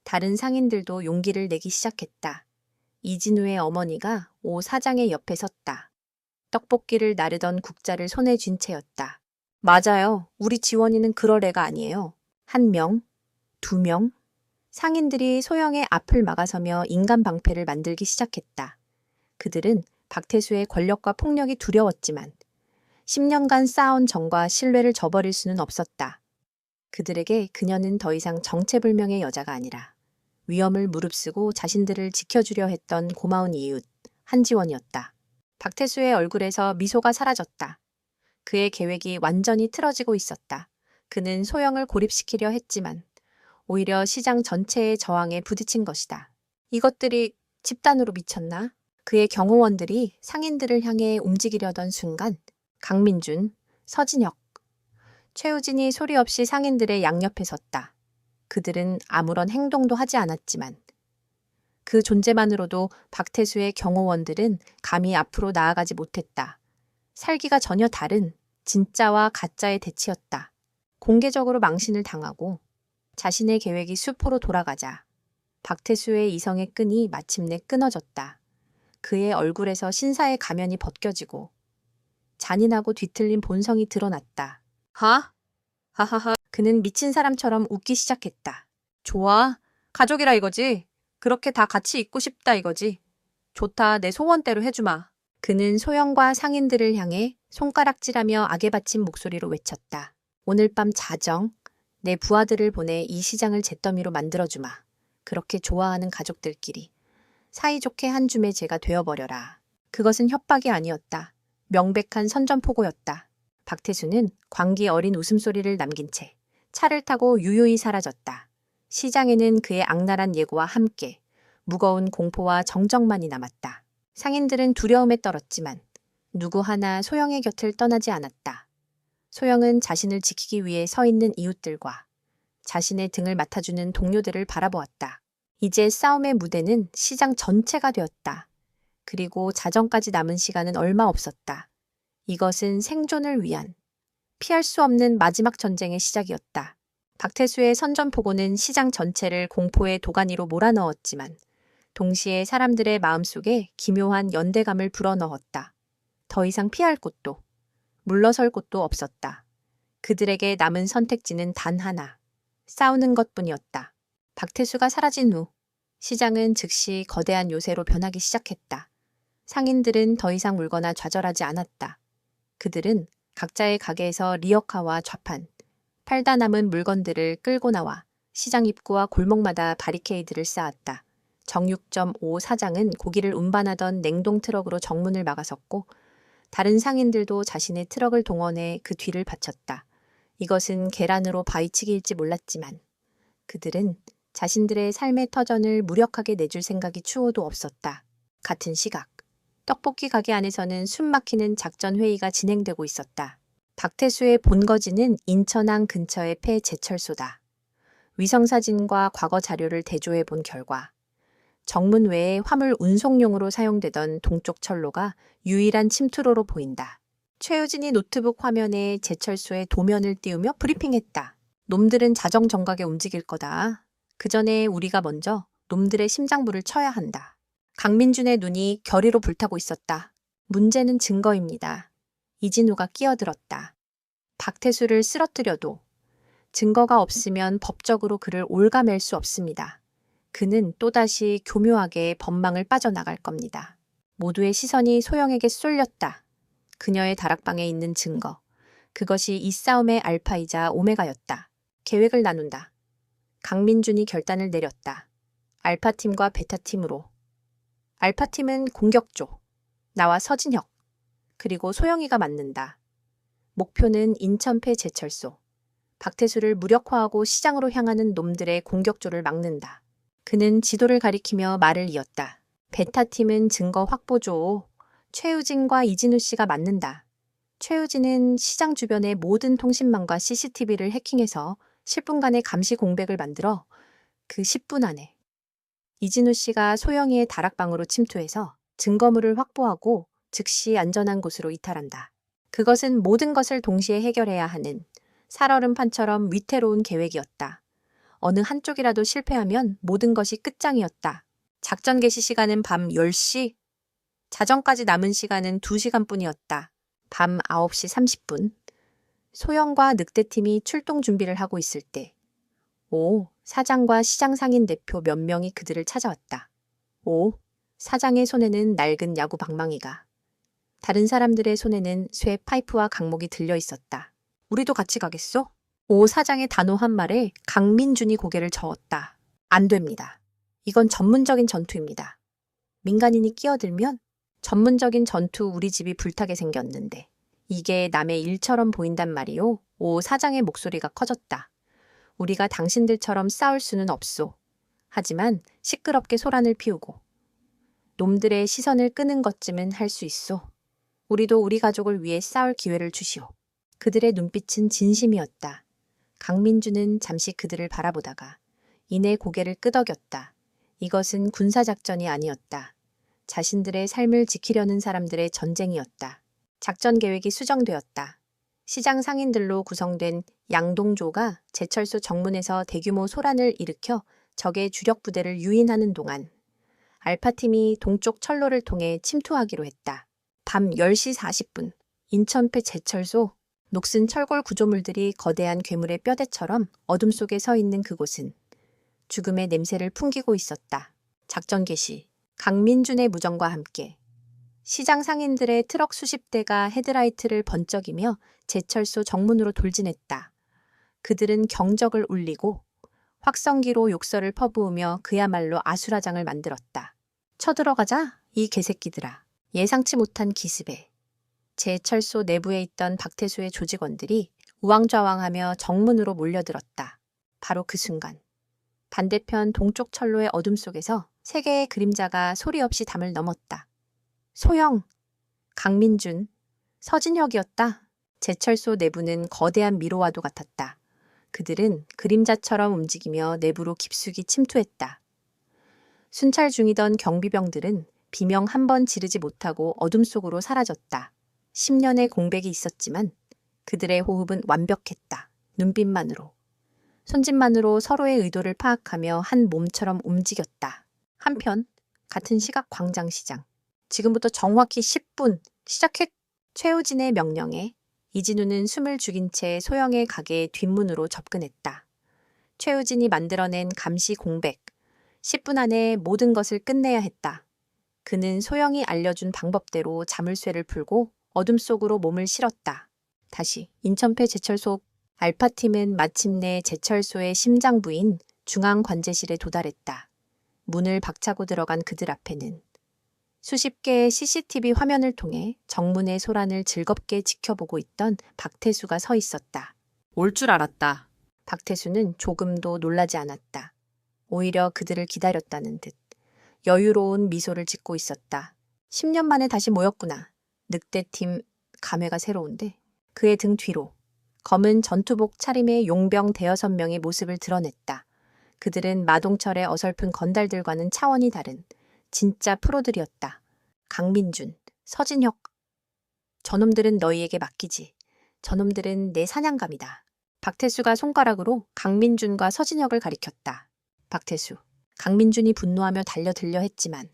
다른 상인들도 용기를 내기 시작했다. 이진우의 어머니가 오 사장의 옆에 섰다. 떡볶이를 나르던 국자를 손에 쥔 채였다. 맞아요. 우리 지원이는 그럴 애가 아니에요. 1명, 2명. 상인들이 소영의 앞을 막아서며 인간 방패를 만들기 시작했다. 그들은 박태수의 권력과 폭력이 두려웠지만 10년간 쌓아온 정과 신뢰를 저버릴 수는 없었다. 그들에게 그녀는 더 이상 정체불명의 여자가 아니라 위험을 무릅쓰고 자신들을 지켜주려 했던 고마운 이웃, 한지원이었다. 박태수의 얼굴에서 미소가 사라졌다. 그의 계획이 완전히 틀어지고 있었다. 그는 소영을 고립시키려 했지만 오히려 시장 전체의 저항에 부딪힌 것이다. 이것들이 집단으로 미쳤나? 그의 경호원들이 상인들을 향해 움직이려던 순간 강민준, 서진혁, 최우진이 소리 없이 상인들의 양옆에 섰다. 그들은 아무런 행동도 하지 않았지만 그 존재만으로도 박태수의 경호원들은 감히 앞으로 나아가지 못했다. 살기가 전혀 다른 진짜와 가짜의 대치였다. 공개적으로 망신을 당하고 자신의 계획이 수포로 돌아가자 박태수의 이성의 끈이 마침내 끊어졌다. 그의 얼굴에서 신사의 가면이 벗겨지고 잔인하고 뒤틀린 본성이 드러났다. 하하하. 그는 미친 사람처럼 웃기 시작했다. 좋아. 가족이라 이거지. 그렇게 다 같이 있고 싶다 이거지. 좋다. 내 소원대로 해주마. 그는 소영과 상인들을 향해 손가락질하며 악에 받친 목소리로 외쳤다. 오늘 밤 자정, 내 부하들을 보내 이 시장을 잿더미로 만들어주마. 그렇게 좋아하는 가족들끼리 사이좋게 한 줌의 죄가 되어버려라. 그것은 협박이 아니었다. 명백한 선전포고였다. 박태수는 광기 어린 웃음소리를 남긴 채 차를 타고 유유히 사라졌다. 시장에는 그의 악랄한 예고와 함께 무거운 공포와 정적만이 남았다. 상인들은 두려움에 떨었지만 누구 하나 소영의 곁을 떠나지 않았다. 소영은 자신을 지키기 위해 서 있는 이웃들과 자신의 등을 맡아주는 동료들을 바라보았다. 이제 싸움의 무대는 시장 전체가 되었다. 그리고 자정까지 남은 시간은 얼마 없었다. 이것은 생존을 위한 피할 수 없는 마지막 전쟁의 시작이었다. 박태수의 선전포고는 시장 전체를 공포의 도가니로 몰아넣었지만 동시에 사람들의 마음속에 기묘한 연대감을 불어넣었다. 더 이상 피할 곳도 물러설 곳도 없었다. 그들에게 남은 선택지는 단 하나, 싸우는 것뿐이었다. 박태수가 사라진 후 시장은 즉시 거대한 요새로 변하기 시작했다. 상인들은 더 이상 울거나 좌절하지 않았다. 그들은 각자의 가게에서 리어카와 좌판, 팔다 남은 물건들을 끌고 나와 시장 입구와 골목마다 바리케이드를 쌓았다. 정육점 5 사장은 고기를 운반하던 냉동 트럭으로 정문을 막아섰고 다른 상인들도 자신의 트럭을 동원해 그 뒤를 바쳤다. 이것은 계란으로 바위치기일지 몰랐지만 그들은 자신들의 삶의 터전을 무력하게 내줄 생각이 추호도 없었다. 같은 시각, 떡볶이 가게 안에서는 숨막히는 작전 회의가 진행되고 있었다. 박태수의 본거지는 인천항 근처의 폐제철소다. 위성사진과 과거 자료를 대조해 본 결과 정문 외에 화물 운송용으로 사용되던 동쪽 철로가 유일한 침투로로 보인다. 최우진이 노트북 화면에 제철소의 도면을 띄우며 브리핑했다. 놈들은 자정정각에 움직일 거다. 그 전에 우리가 먼저 놈들의 심장부를 쳐야 한다. 강민준의 눈이 결의로 불타고 있었다. 문제는 증거입니다. 이진우가 끼어들었다. 박태수를 쓰러뜨려도 증거가 없으면 법적으로 그를 올가맬 수 없습니다. 그는 또다시 교묘하게 법망을 빠져나갈 겁니다. 모두의 시선이 소영에게 쏠렸다. 그녀의 다락방에 있는 증거. 그것이 이 싸움의 알파이자 오메가였다. 계획을 나눈다. 강민준이 결단을 내렸다. 알파팀과 베타팀으로. 알파팀은 공격조. 나와 서진혁. 그리고 소영이가 맡는다. 목표는 인천폐 제철소. 박태수를 무력화하고 시장으로 향하는 놈들의 공격조를 막는다. 그는 지도를 가리키며 말을 이었다. 베타팀은 증거 확보조. 최우진과 이진우 씨가 맡는다. 최우진은 시장 주변의 모든 통신망과 CCTV를 해킹해서 10분간의 감시 공백을 만들어 그 10분 안에 이진우 씨가 소영이의 다락방으로 침투해서 증거물을 확보하고 즉시 안전한 곳으로 이탈한다. 그것은 모든 것을 동시에 해결해야 하는 살얼음판처럼 위태로운 계획이었다. 어느 한쪽이라도 실패하면 모든 것이 끝장이었다. 작전 개시 시간은 밤 10시, 자정까지 남은 시간은 2시간뿐이었다. 밤 9시 30분, 소영과 늑대팀이 출동 준비를 하고 있을 때 사장과 시장 상인 대표 몇 명이 그들을 찾아왔다. 사장의 손에는 낡은 야구 방망이가, 다른 사람들의 손에는 쇠 파이프와 강목이 들려 있었다. 우리도 같이 가겠소? 사장의 단호한 말에 강민준이 고개를 저었다. 안 됩니다. 이건 전문적인 전투입니다. 민간인이 끼어들면 전문적인 전투 우리 집이 불타게 생겼는데 이게 남의 일처럼 보인단 말이오. 사장의 목소리가 커졌다. 우리가 당신들처럼 싸울 수는 없소. 하지만 시끄럽게 소란을 피우고 놈들의 시선을 끄는 것쯤은 할 수 있소. 우리도 우리 가족을 위해 싸울 기회를 주시오. 그들의 눈빛은 진심이었다. 강민주는 잠시 그들을 바라보다가 이내 고개를 끄덕였다. 이것은 군사작전이 아니었다. 자신들의 삶을 지키려는 사람들의 전쟁이었다. 작전 계획이 수정되었다. 시장 상인들로 구성된 양동조가 제철소 정문에서 대규모 소란을 일으켜 적의 주력 부대를 유인하는 동안 알파팀이 동쪽 철로를 통해 침투하기로 했다. 밤 10시 40분, 인천폐 제철소, 녹슨 철골 구조물들이 거대한 괴물의 뼈대처럼 어둠 속에 서 있는 그곳은 죽음의 냄새를 풍기고 있었다. 작전 개시, 강민준의 무정과 함께 시장 상인들의 트럭 수십 대가 헤드라이트를 번쩍이며 제철소 정문으로 돌진했다. 그들은 경적을 울리고 확성기로 욕설을 퍼부으며 그야말로 아수라장을 만들었다. 쳐들어가자, 이 개새끼들아. 예상치 못한 기습에 제철소 내부에 있던 박태수의 조직원들이 우왕좌왕하며 정문으로 몰려들었다. 바로 그 순간 반대편 동쪽 철로의 어둠 속에서 세 개의 그림자가 소리 없이 담을 넘었다. 소영, 강민준, 서진혁이었다. 제철소 내부는 거대한 미로와도 같았다. 그들은 그림자처럼 움직이며 내부로 깊숙이 침투했다. 순찰 중이던 경비병들은 비명 한 번 지르지 못하고 어둠 속으로 사라졌다. 10년의 공백이 있었지만 그들의 호흡은 완벽했다. 눈빛만으로. 손짓만으로 서로의 의도를 파악하며 한 몸처럼 움직였다. 한편 같은 시각 광장시장. 지금부터 정확히 10분 시작해. 최우진의 명령에 이진우는 숨을 죽인 채 소영의 가게의 뒷문으로 접근했다. 최우진이 만들어낸 감시 공백. 10분 안에 모든 것을 끝내야 했다. 그는 소영이 알려준 방법대로 자물쇠를 풀고 어둠 속으로 몸을 실었다. 다시 인천패 제철소 알파팀은 마침내 제철소의 심장부인 중앙관제실에 도달했다. 문을 박차고 들어간 그들 앞에는 수십 개의 CCTV 화면을 통해 정문의 소란을 즐겁게 지켜보고 있던 박태수가 서 있었다. 올 줄 알았다. 박태수는 조금도 놀라지 않았다. 오히려 그들을 기다렸다는 듯 여유로운 미소를 짓고 있었다. 10년 만에 다시 모였구나. 늑대팀 감회가 새로운데 그의 등 뒤로 검은 전투복 차림의 용병 대여섯 명의 모습을 드러냈다. 그들은 마동철의 어설픈 건달들과는 차원이 다른 진짜 프로들이었다. 강민준, 서진혁. 저놈들은 너희에게 맡기지. 저놈들은 내 사냥감이다. 박태수가 손가락으로 강민준과 서진혁을 가리켰다. 박태수. 강민준이 분노하며 달려들려 했지만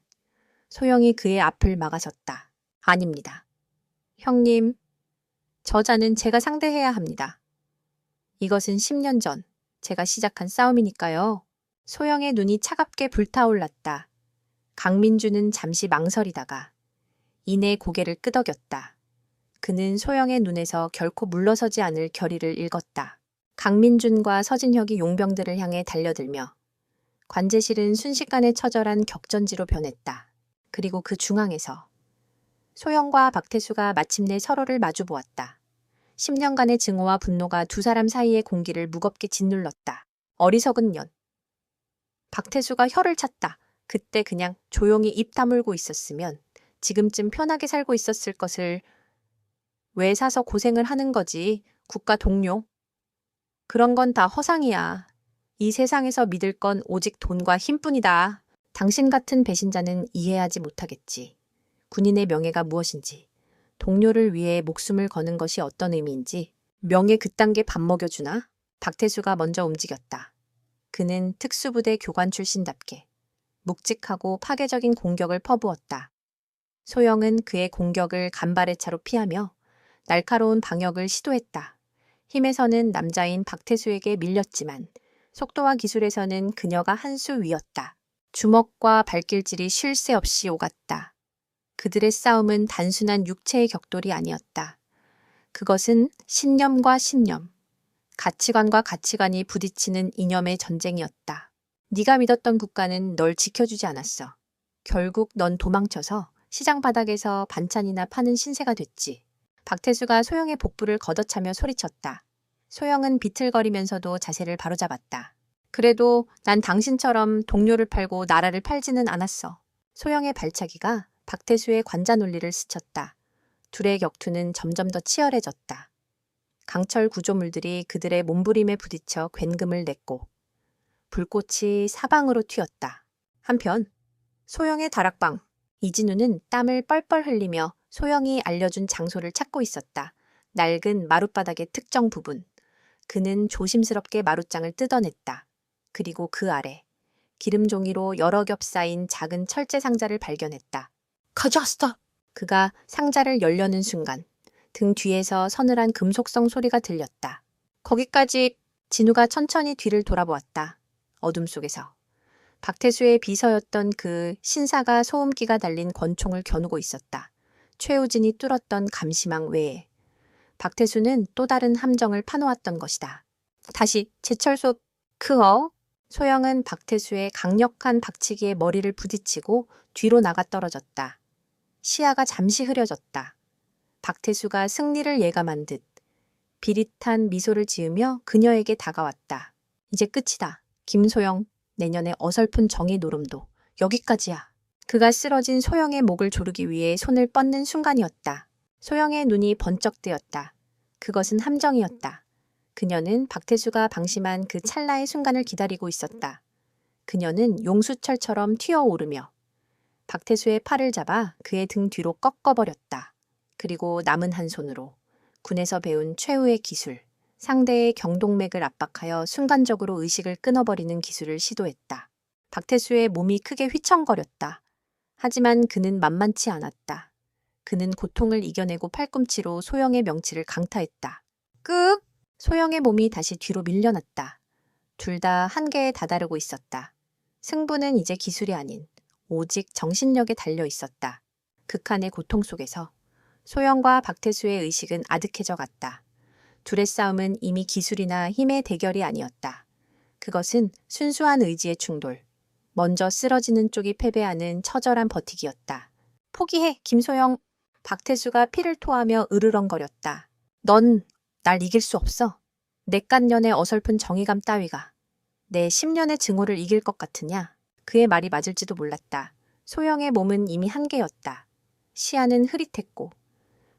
소영이 그의 앞을 막아섰다. 아닙니다. 형님, 저자는 제가 상대해야 합니다. 이것은 10년 전 제가 시작한 싸움이니까요. 소영의 눈이 차갑게 불타올랐다. 강민준은 잠시 망설이다가 이내 고개를 끄덕였다. 그는 소영의 눈에서 결코 물러서지 않을 결의를 읽었다. 강민준과 서진혁이 용병들을 향해 달려들며 관제실은 순식간에 처절한 격전지로 변했다. 그리고 그 중앙에서 소영과 박태수가 마침내 서로를 마주보았다. 10년간의 증오와 분노가 두 사람 사이의 공기를 무겁게 짓눌렀다. 어리석은 년. 박태수가 혀를 찼다. 그때 그냥 조용히 입 다물고 있었으면 지금쯤 편하게 살고 있었을 것을. 왜 사서 고생을 하는 거지? 국가 동료. 그런 건 다 허상이야. 이 세상에서 믿을 건 오직 돈과 힘뿐이다. 당신 같은 배신자는 이해하지 못하겠지. 군인의 명예가 무엇인지, 동료를 위해 목숨을 거는 것이 어떤 의미인지, 명예 그딴 게 밥 먹여주나? 박태수가 먼저 움직였다. 그는 특수부대 교관 출신답게 묵직하고 파괴적인 공격을 퍼부었다. 소영은 그의 공격을 간발의 차로 피하며 날카로운 방역을 시도했다. 힘에서는 남자인 박태수에게 밀렸지만 속도와 기술에서는 그녀가 한 수 위였다. 주먹과 발길질이 쉴 새 없이 오갔다. 그들의 싸움은 단순한 육체의 격돌이 아니었다. 그것은 신념과 신념, 가치관과 가치관이 부딪히는 이념의 전쟁이었다. 네가 믿었던 국가는 널 지켜주지 않았어. 결국 넌 도망쳐서 시장 바닥에서 반찬이나 파는 신세가 됐지. 박태수가 소영의 복부를 걷어차며 소리쳤다. 소영은 비틀거리면서도 자세를 바로잡았다. 그래도 난 당신처럼 동료를 팔고 나라를 팔지는 않았어. 소영의 발차기가 박태수의 관자 논리를 스쳤다. 둘의 격투는 점점 더 치열해졌다. 강철 구조물들이 그들의 몸부림에 부딪혀 굉금을 냈고 불꽃이 사방으로 튀었다. 한편 소영의 다락방. 이진우는 땀을 뻘뻘 흘리며 소영이 알려준 장소를 찾고 있었다. 낡은 마룻바닥의 특정 부분. 그는 조심스럽게 마룻장을 뜯어냈다. 그리고 그 아래 기름종이로 여러 겹 쌓인 작은 철제 상자를 발견했다. 가져왔어! 그가 상자를 열려는 순간 등 뒤에서 서늘한 금속성 소리가 들렸다. 거기까지. 진우가 천천히 뒤를 돌아보았다. 어둠 속에서 박태수의 비서였던 그 신사가 소음기가 달린 권총을 겨누고 있었다. 최우진이 뚫었던 감시망 외에 박태수는 또 다른 함정을 파놓았던 것이다. 다시 제철소. 크어. 소영은 박태수의 강력한 박치기에 머리를 부딪히고 뒤로 나가 떨어졌다. 시야가 잠시 흐려졌다. 박태수가 승리를 예감한 듯 비릿한 미소를 지으며 그녀에게 다가왔다. 이제 끝이다. 김소영, 내년에 어설픈 정의 노름도 여기까지야. 그가 쓰러진 소영의 목을 조르기 위해 손을 뻗는 순간이었다. 소영의 눈이 번쩍 뜨였다. 그것은 함정이었다. 그녀는 박태수가 방심한 그 찰나의 순간을 기다리고 있었다. 그녀는 용수철처럼 튀어오르며 박태수의 팔을 잡아 그의 등 뒤로 꺾어버렸다. 그리고 남은 한 손으로 군에서 배운 최후의 기술, 상대의 경동맥을 압박하여 순간적으로 의식을 끊어버리는 기술을 시도했다. 박태수의 몸이 크게 휘청거렸다. 하지만 그는 만만치 않았다. 그는 고통을 이겨내고 팔꿈치로 소영의 명치를 강타했다. 끄! 소영의 몸이 다시 뒤로 밀려났다. 둘 다 한계에 다다르고 있었다. 승부는 이제 기술이 아닌 오직 정신력에 달려 있었다. 극한의 고통 속에서 소영과 박태수의 의식은 아득해져 갔다. 둘의 싸움은 이미 기술이나 힘의 대결이 아니었다. 그것은 순수한 의지의 충돌. 먼저 쓰러지는 쪽이 패배하는 처절한 버티기였다. 포기해, 김소영. 박태수가 피를 토하며 으르렁거렸다. 넌 날 이길 수 없어. 내깐년의 어설픈 정의감 따위가 내 10년의 증오를 이길 것 같으냐? 그의 말이 맞을지도 몰랐다. 소영의 몸은 이미 한계였다. 시야는 흐릿했고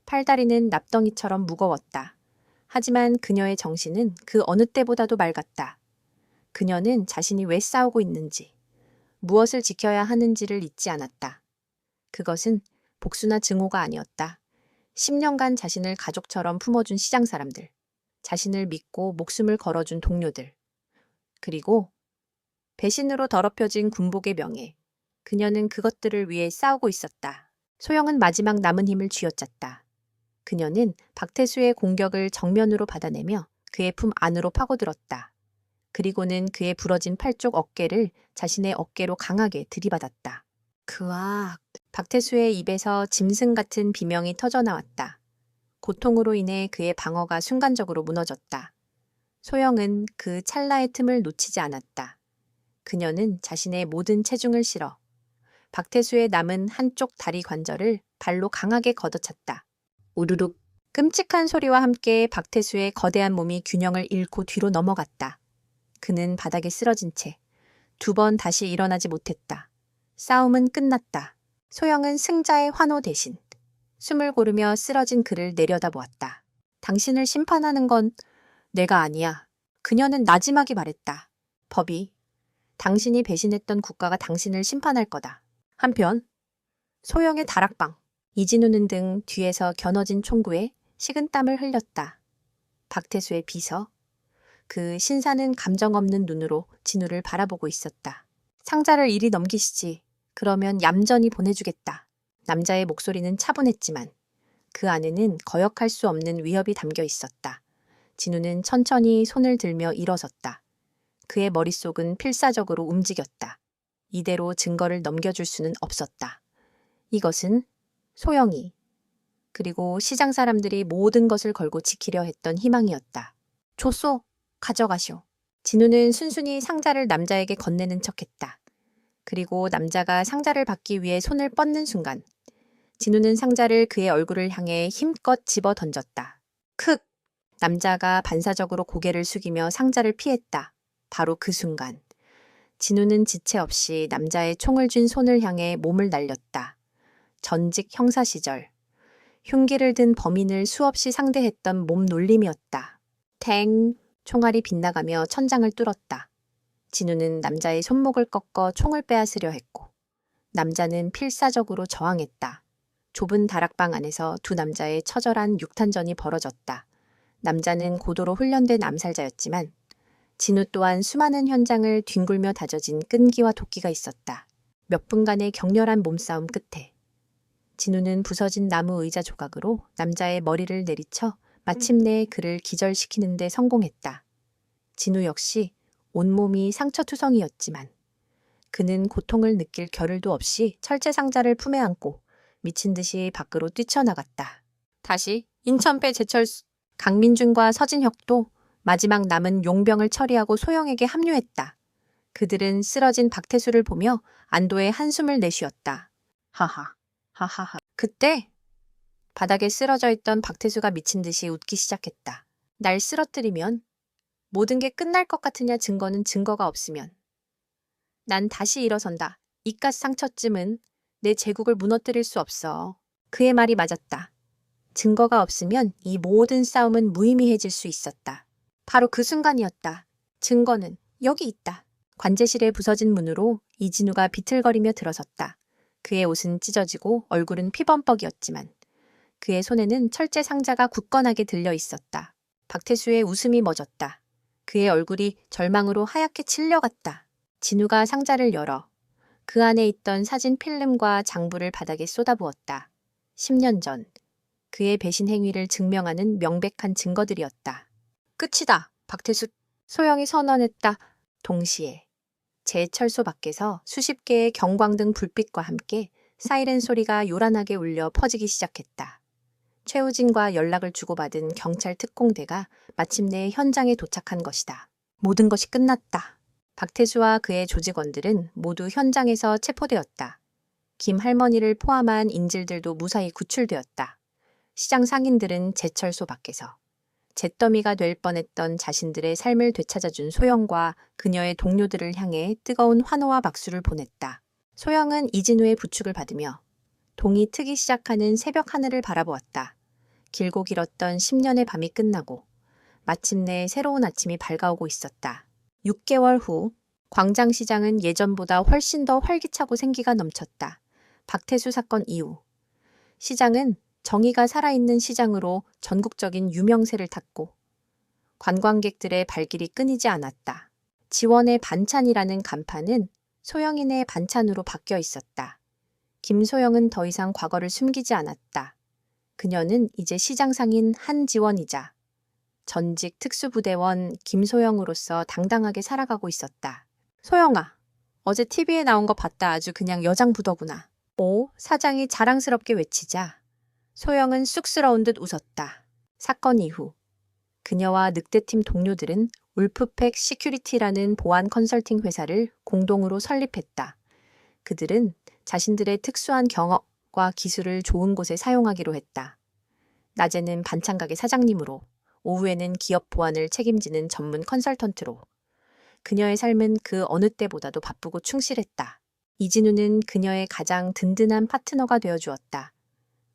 팔다리는 납덩이처럼 무거웠다. 하지만 그녀의 정신은 그 어느 때보다도 맑았다. 그녀는 자신이 왜 싸우고 있는지, 무엇을 지켜야 하는지를 잊지 않았다. 그것은 복수나 증오가 아니었다. 10년간 자신을 가족처럼 품어준 시장 사람들, 자신을 믿고 목숨을 걸어준 동료들, 그리고 배신으로 더럽혀진 군복의 명예. 그녀는 그것들을 위해 싸우고 있었다. 소영은 마지막 남은 힘을 쥐어짰다. 그녀는 박태수의 공격을 정면으로 받아내며 그의 품 안으로 파고들었다. 그리고는 그의 부러진 팔 쪽 어깨를 자신의 어깨로 강하게 들이받았다. 그악! 박태수의 입에서 짐승 같은 비명이 터져나왔다. 고통으로 인해 그의 방어가 순간적으로 무너졌다. 소영은 그 찰나의 틈을 놓치지 않았다. 그녀는 자신의 모든 체중을 실어 박태수의 남은 한쪽 다리 관절을 발로 강하게 걷어찼다. 우르륵! 끔찍한 소리와 함께 박태수의 거대한 몸이 균형을 잃고 뒤로 넘어갔다. 그는 바닥에 쓰러진 채 2번 다시 일어나지 못했다. 싸움은 끝났다. 소영은 승자의 환호 대신 숨을 고르며 쓰러진 그를 내려다보았다. 당신을 심판하는 건 내가 아니야. 그녀는 나지막이 말했다. 법이, 당신이 배신했던 국가가 당신을 심판할 거다. 한편 소영의 다락방, 이진우는 등 뒤에서 겨눠진 총구에 식은땀을 흘렸다. 박태수의 비서, 그 신사는 감정 없는 눈으로 진우를 바라보고 있었다. 상자를 이리 넘기시지. 그러면 얌전히 보내주겠다. 남자의 목소리는 차분했지만 그 안에는 거역할 수 없는 위협이 담겨 있었다. 진우는 천천히 손을 들며 일어섰다. 그의 머릿속은 필사적으로 움직였다. 이대로 증거를 넘겨줄 수는 없었다. 이것은 소영이, 그리고 시장 사람들이 모든 것을 걸고 지키려 했던 희망이었다. 줬소, 가져가시오. 진우는 순순히 상자를 남자에게 건네는 척했다. 그리고 남자가 상자를 받기 위해 손을 뻗는 순간 진우는 상자를 그의 얼굴을 향해 힘껏 집어 던졌다. 크! 남자가 반사적으로 고개를 숙이며 상자를 피했다. 바로 그 순간 진우는 지체 없이 남자의 총을 쥔 손을 향해 몸을 날렸다. 전직 형사 시절 흉기를 든 범인을 수없이 상대했던 몸놀림이었다. 탱! 총알이 빗나가며 천장을 뚫었다. 진우는 남자의 손목을 꺾어 총을 빼앗으려 했고 남자는 필사적으로 저항했다. 좁은 다락방 안에서 두 남자의 처절한 육탄전이 벌어졌다. 남자는 고도로 훈련된 암살자였지만 진우 또한 수많은 현장을 뒹굴며 다져진 끈기와 도끼가 있었다. 몇 분간의 격렬한 몸싸움 끝에 진우는 부서진 나무 의자 조각으로 남자의 머리를 내리쳐 마침내 그를 기절시키는 데 성공했다. 진우 역시 온몸이 상처투성이었지만 그는 고통을 느낄 겨를도 없이 철제 상자를 품에 안고 미친 듯이 밖으로 뛰쳐나갔다. 다시 인천배 제철수 강민준과 서진혁도 마지막 남은 용병을 처리하고 소영에게 합류했다. 그들은 쓰러진 박태수를 보며 안도의 한숨을 내쉬었다. 하하, 하하하. 그때 바닥에 쓰러져 있던 박태수가 미친 듯이 웃기 시작했다. 날 쓰러뜨리면? 모든 게 끝날 것 같으냐 증거는 증거가 없으면. 난 다시 일어선다. 이깟 상처쯤은 내 제국을 무너뜨릴 수 없어. 그의 말이 맞았다. 증거가 없으면 이 모든 싸움은 무의미해질 수 있었다. 바로 그 순간이었다. 증거는 여기 있다. 관제실에 부서진 문으로 이진우가 비틀거리며 들어섰다. 그의 옷은 찢어지고 얼굴은 피범벅이었지만 그의 손에는 철제 상자가 굳건하게 들려 있었다. 박태수의 웃음이 멎었다. 그의 얼굴이 절망으로 하얗게 칠려갔다. 진우가 상자를 열어 그 안에 있던 사진 필름과 장부를 바닥에 쏟아부었다. 10년 전 그의 배신 행위를 증명하는 명백한 증거들이었다. 끝이다. 박태수 소영이 선언했다. 동시에 제철소 밖에서 수십 개의 경광등 불빛과 함께 사이렌 소리가 요란하게 울려 퍼지기 시작했다. 최우진과 연락을 주고받은 경찰 특공대가 마침내 현장에 도착한 것이다. 모든 것이 끝났다. 박태수와 그의 조직원들은 모두 현장에서 체포되었다. 김 할머니를 포함한 인질들도 무사히 구출되었다. 시장 상인들은 제철소 밖에서 잿더미가 될 뻔했던 자신들의 삶을 되찾아준 소영과 그녀의 동료들을 향해 뜨거운 환호와 박수를 보냈다. 소영은 이진우의 부축을 받으며 동이 트기 시작하는 새벽 하늘을 바라보았다. 길고 길었던 10년의 밤이 끝나고 마침내 새로운 아침이 밝아오고 있었다. 6개월 후 광장시장은 예전보다 훨씬 더 활기차고 생기가 넘쳤다. 박태수 사건 이후 시장은 정의가 살아있는 시장으로 전국적인 유명세를 탔고 관광객들의 발길이 끊이지 않았다. 지원의 반찬이라는 간판은 소영인의 반찬으로 바뀌어 있었다. 김소영은 더 이상 과거를 숨기지 않았다. 그녀는 이제 시장상인 한지원이자 전직 특수부대원 김소영으로서 당당하게 살아가고 있었다. 소영아, 어제 TV에 나온 거 봤다. 아주 그냥 여장부더구나. 오, 사장이 자랑스럽게 외치자 소영은 쑥스러운 듯 웃었다. 사건 이후 그녀와 늑대팀 동료들은 울프팩 시큐리티라는 보안 컨설팅 회사를 공동으로 설립했다. 그들은 자신들의 특수한 경험과 기술을 좋은 곳에 사용하기로 했다. 낮에는 반찬가게 사장님으로, 오후에는 기업 보안을 책임지는 전문 컨설턴트로. 그녀의 삶은 그 어느 때보다도 바쁘고 충실했다. 이진우는 그녀의 가장 든든한 파트너가 되어주었다.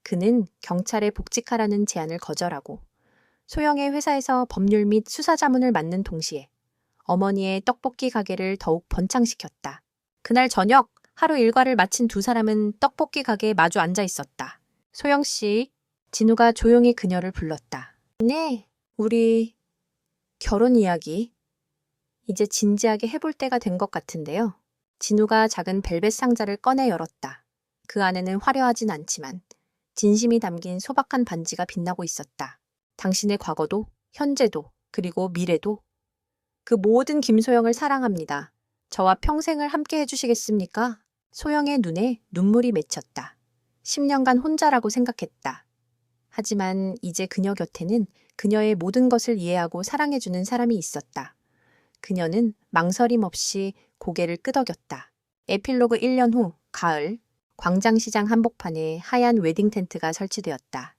그는 경찰에 복직하라는 제안을 거절하고 소영의 회사에서 법률 및 수사 자문을 맡는 동시에 어머니의 떡볶이 가게를 더욱 번창시켰다. 그날 저녁 하루 일과를 마친 두 사람은 떡볶이 가게에 마주 앉아 있었다. 소영 씨, 진우가 조용히 그녀를 불렀다. 네, 우리 결혼 이야기 이제 진지하게 해볼 때가 된 것 같은데요. 진우가 작은 벨벳 상자를 꺼내 열었다. 그 안에는 화려하진 않지만 진심이 담긴 소박한 반지가 빛나고 있었다. 당신의 과거도, 현재도, 그리고 미래도 그 모든 김소영을 사랑합니다. 저와 평생을 함께 해주시겠습니까? 소영의 눈에 눈물이 맺혔다. 10년간 혼자라고 생각했다. 하지만 이제 그녀 곁에는 그녀의 모든 것을 이해하고 사랑해주는 사람이 있었다. 그녀는 망설임 없이 고개를 끄덕였다. 에필로그 1년 후 가을, 광장시장 한복판에 하얀 웨딩 텐트가 설치되었다.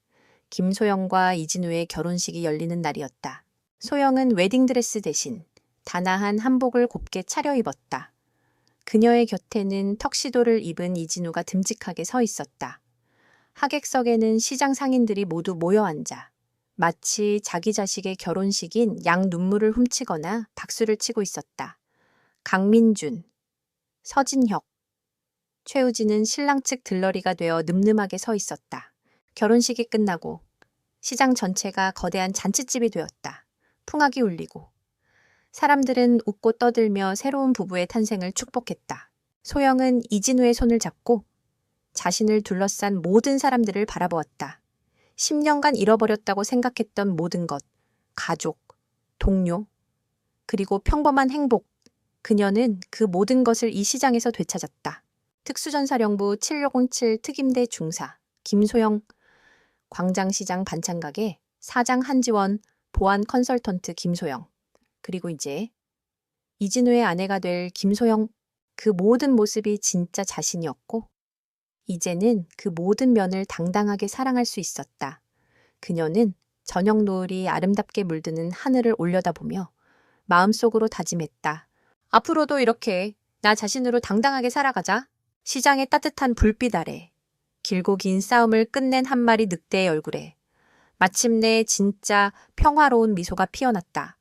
김소영과 이진우의 결혼식이 열리는 날이었다. 소영은 웨딩드레스 대신 다나한 한복을 곱게 차려입었다. 그녀의 곁에는 턱시도를 입은 이진우가 듬직하게 서 있었다. 하객석에는 시장 상인들이 모두 모여 앉아 마치 자기 자식의 결혼식인 양 눈물을 훔치거나 박수를 치고 있었다. 강민준, 서진혁, 최우진은 신랑 측 들러리가 되어 늠름하게 서 있었다. 결혼식이 끝나고 시장 전체가 거대한 잔칫집이 되었다. 풍악이 울리고 사람들은 웃고 떠들며 새로운 부부의 탄생을 축복했다. 소영은 이진우의 손을 잡고 자신을 둘러싼 모든 사람들을 바라보았다. 10년간 잃어버렸다고 생각했던 모든 것, 가족, 동료, 그리고 평범한 행복. 그녀는 그 모든 것을 이 시장에서 되찾았다. 특수전사령부 7607 특임대 중사, 김소영, 광장시장 반찬가게, 사장 한지원, 보안 컨설턴트 김소영, 그리고 이제 이진우의 아내가 될 김소영, 그 모든 모습이 진짜 자신이었고 이제는 그 모든 면을 당당하게 사랑할 수 있었다. 그녀는 저녁 노을이 아름답게 물드는 하늘을 올려다보며 마음속으로 다짐했다. 앞으로도 이렇게 나 자신으로 당당하게 살아가자. 시장의 따뜻한 불빛 아래 길고 긴 싸움을 끝낸 한 마리 늑대의 얼굴에 마침내 진짜 평화로운 미소가 피어났다.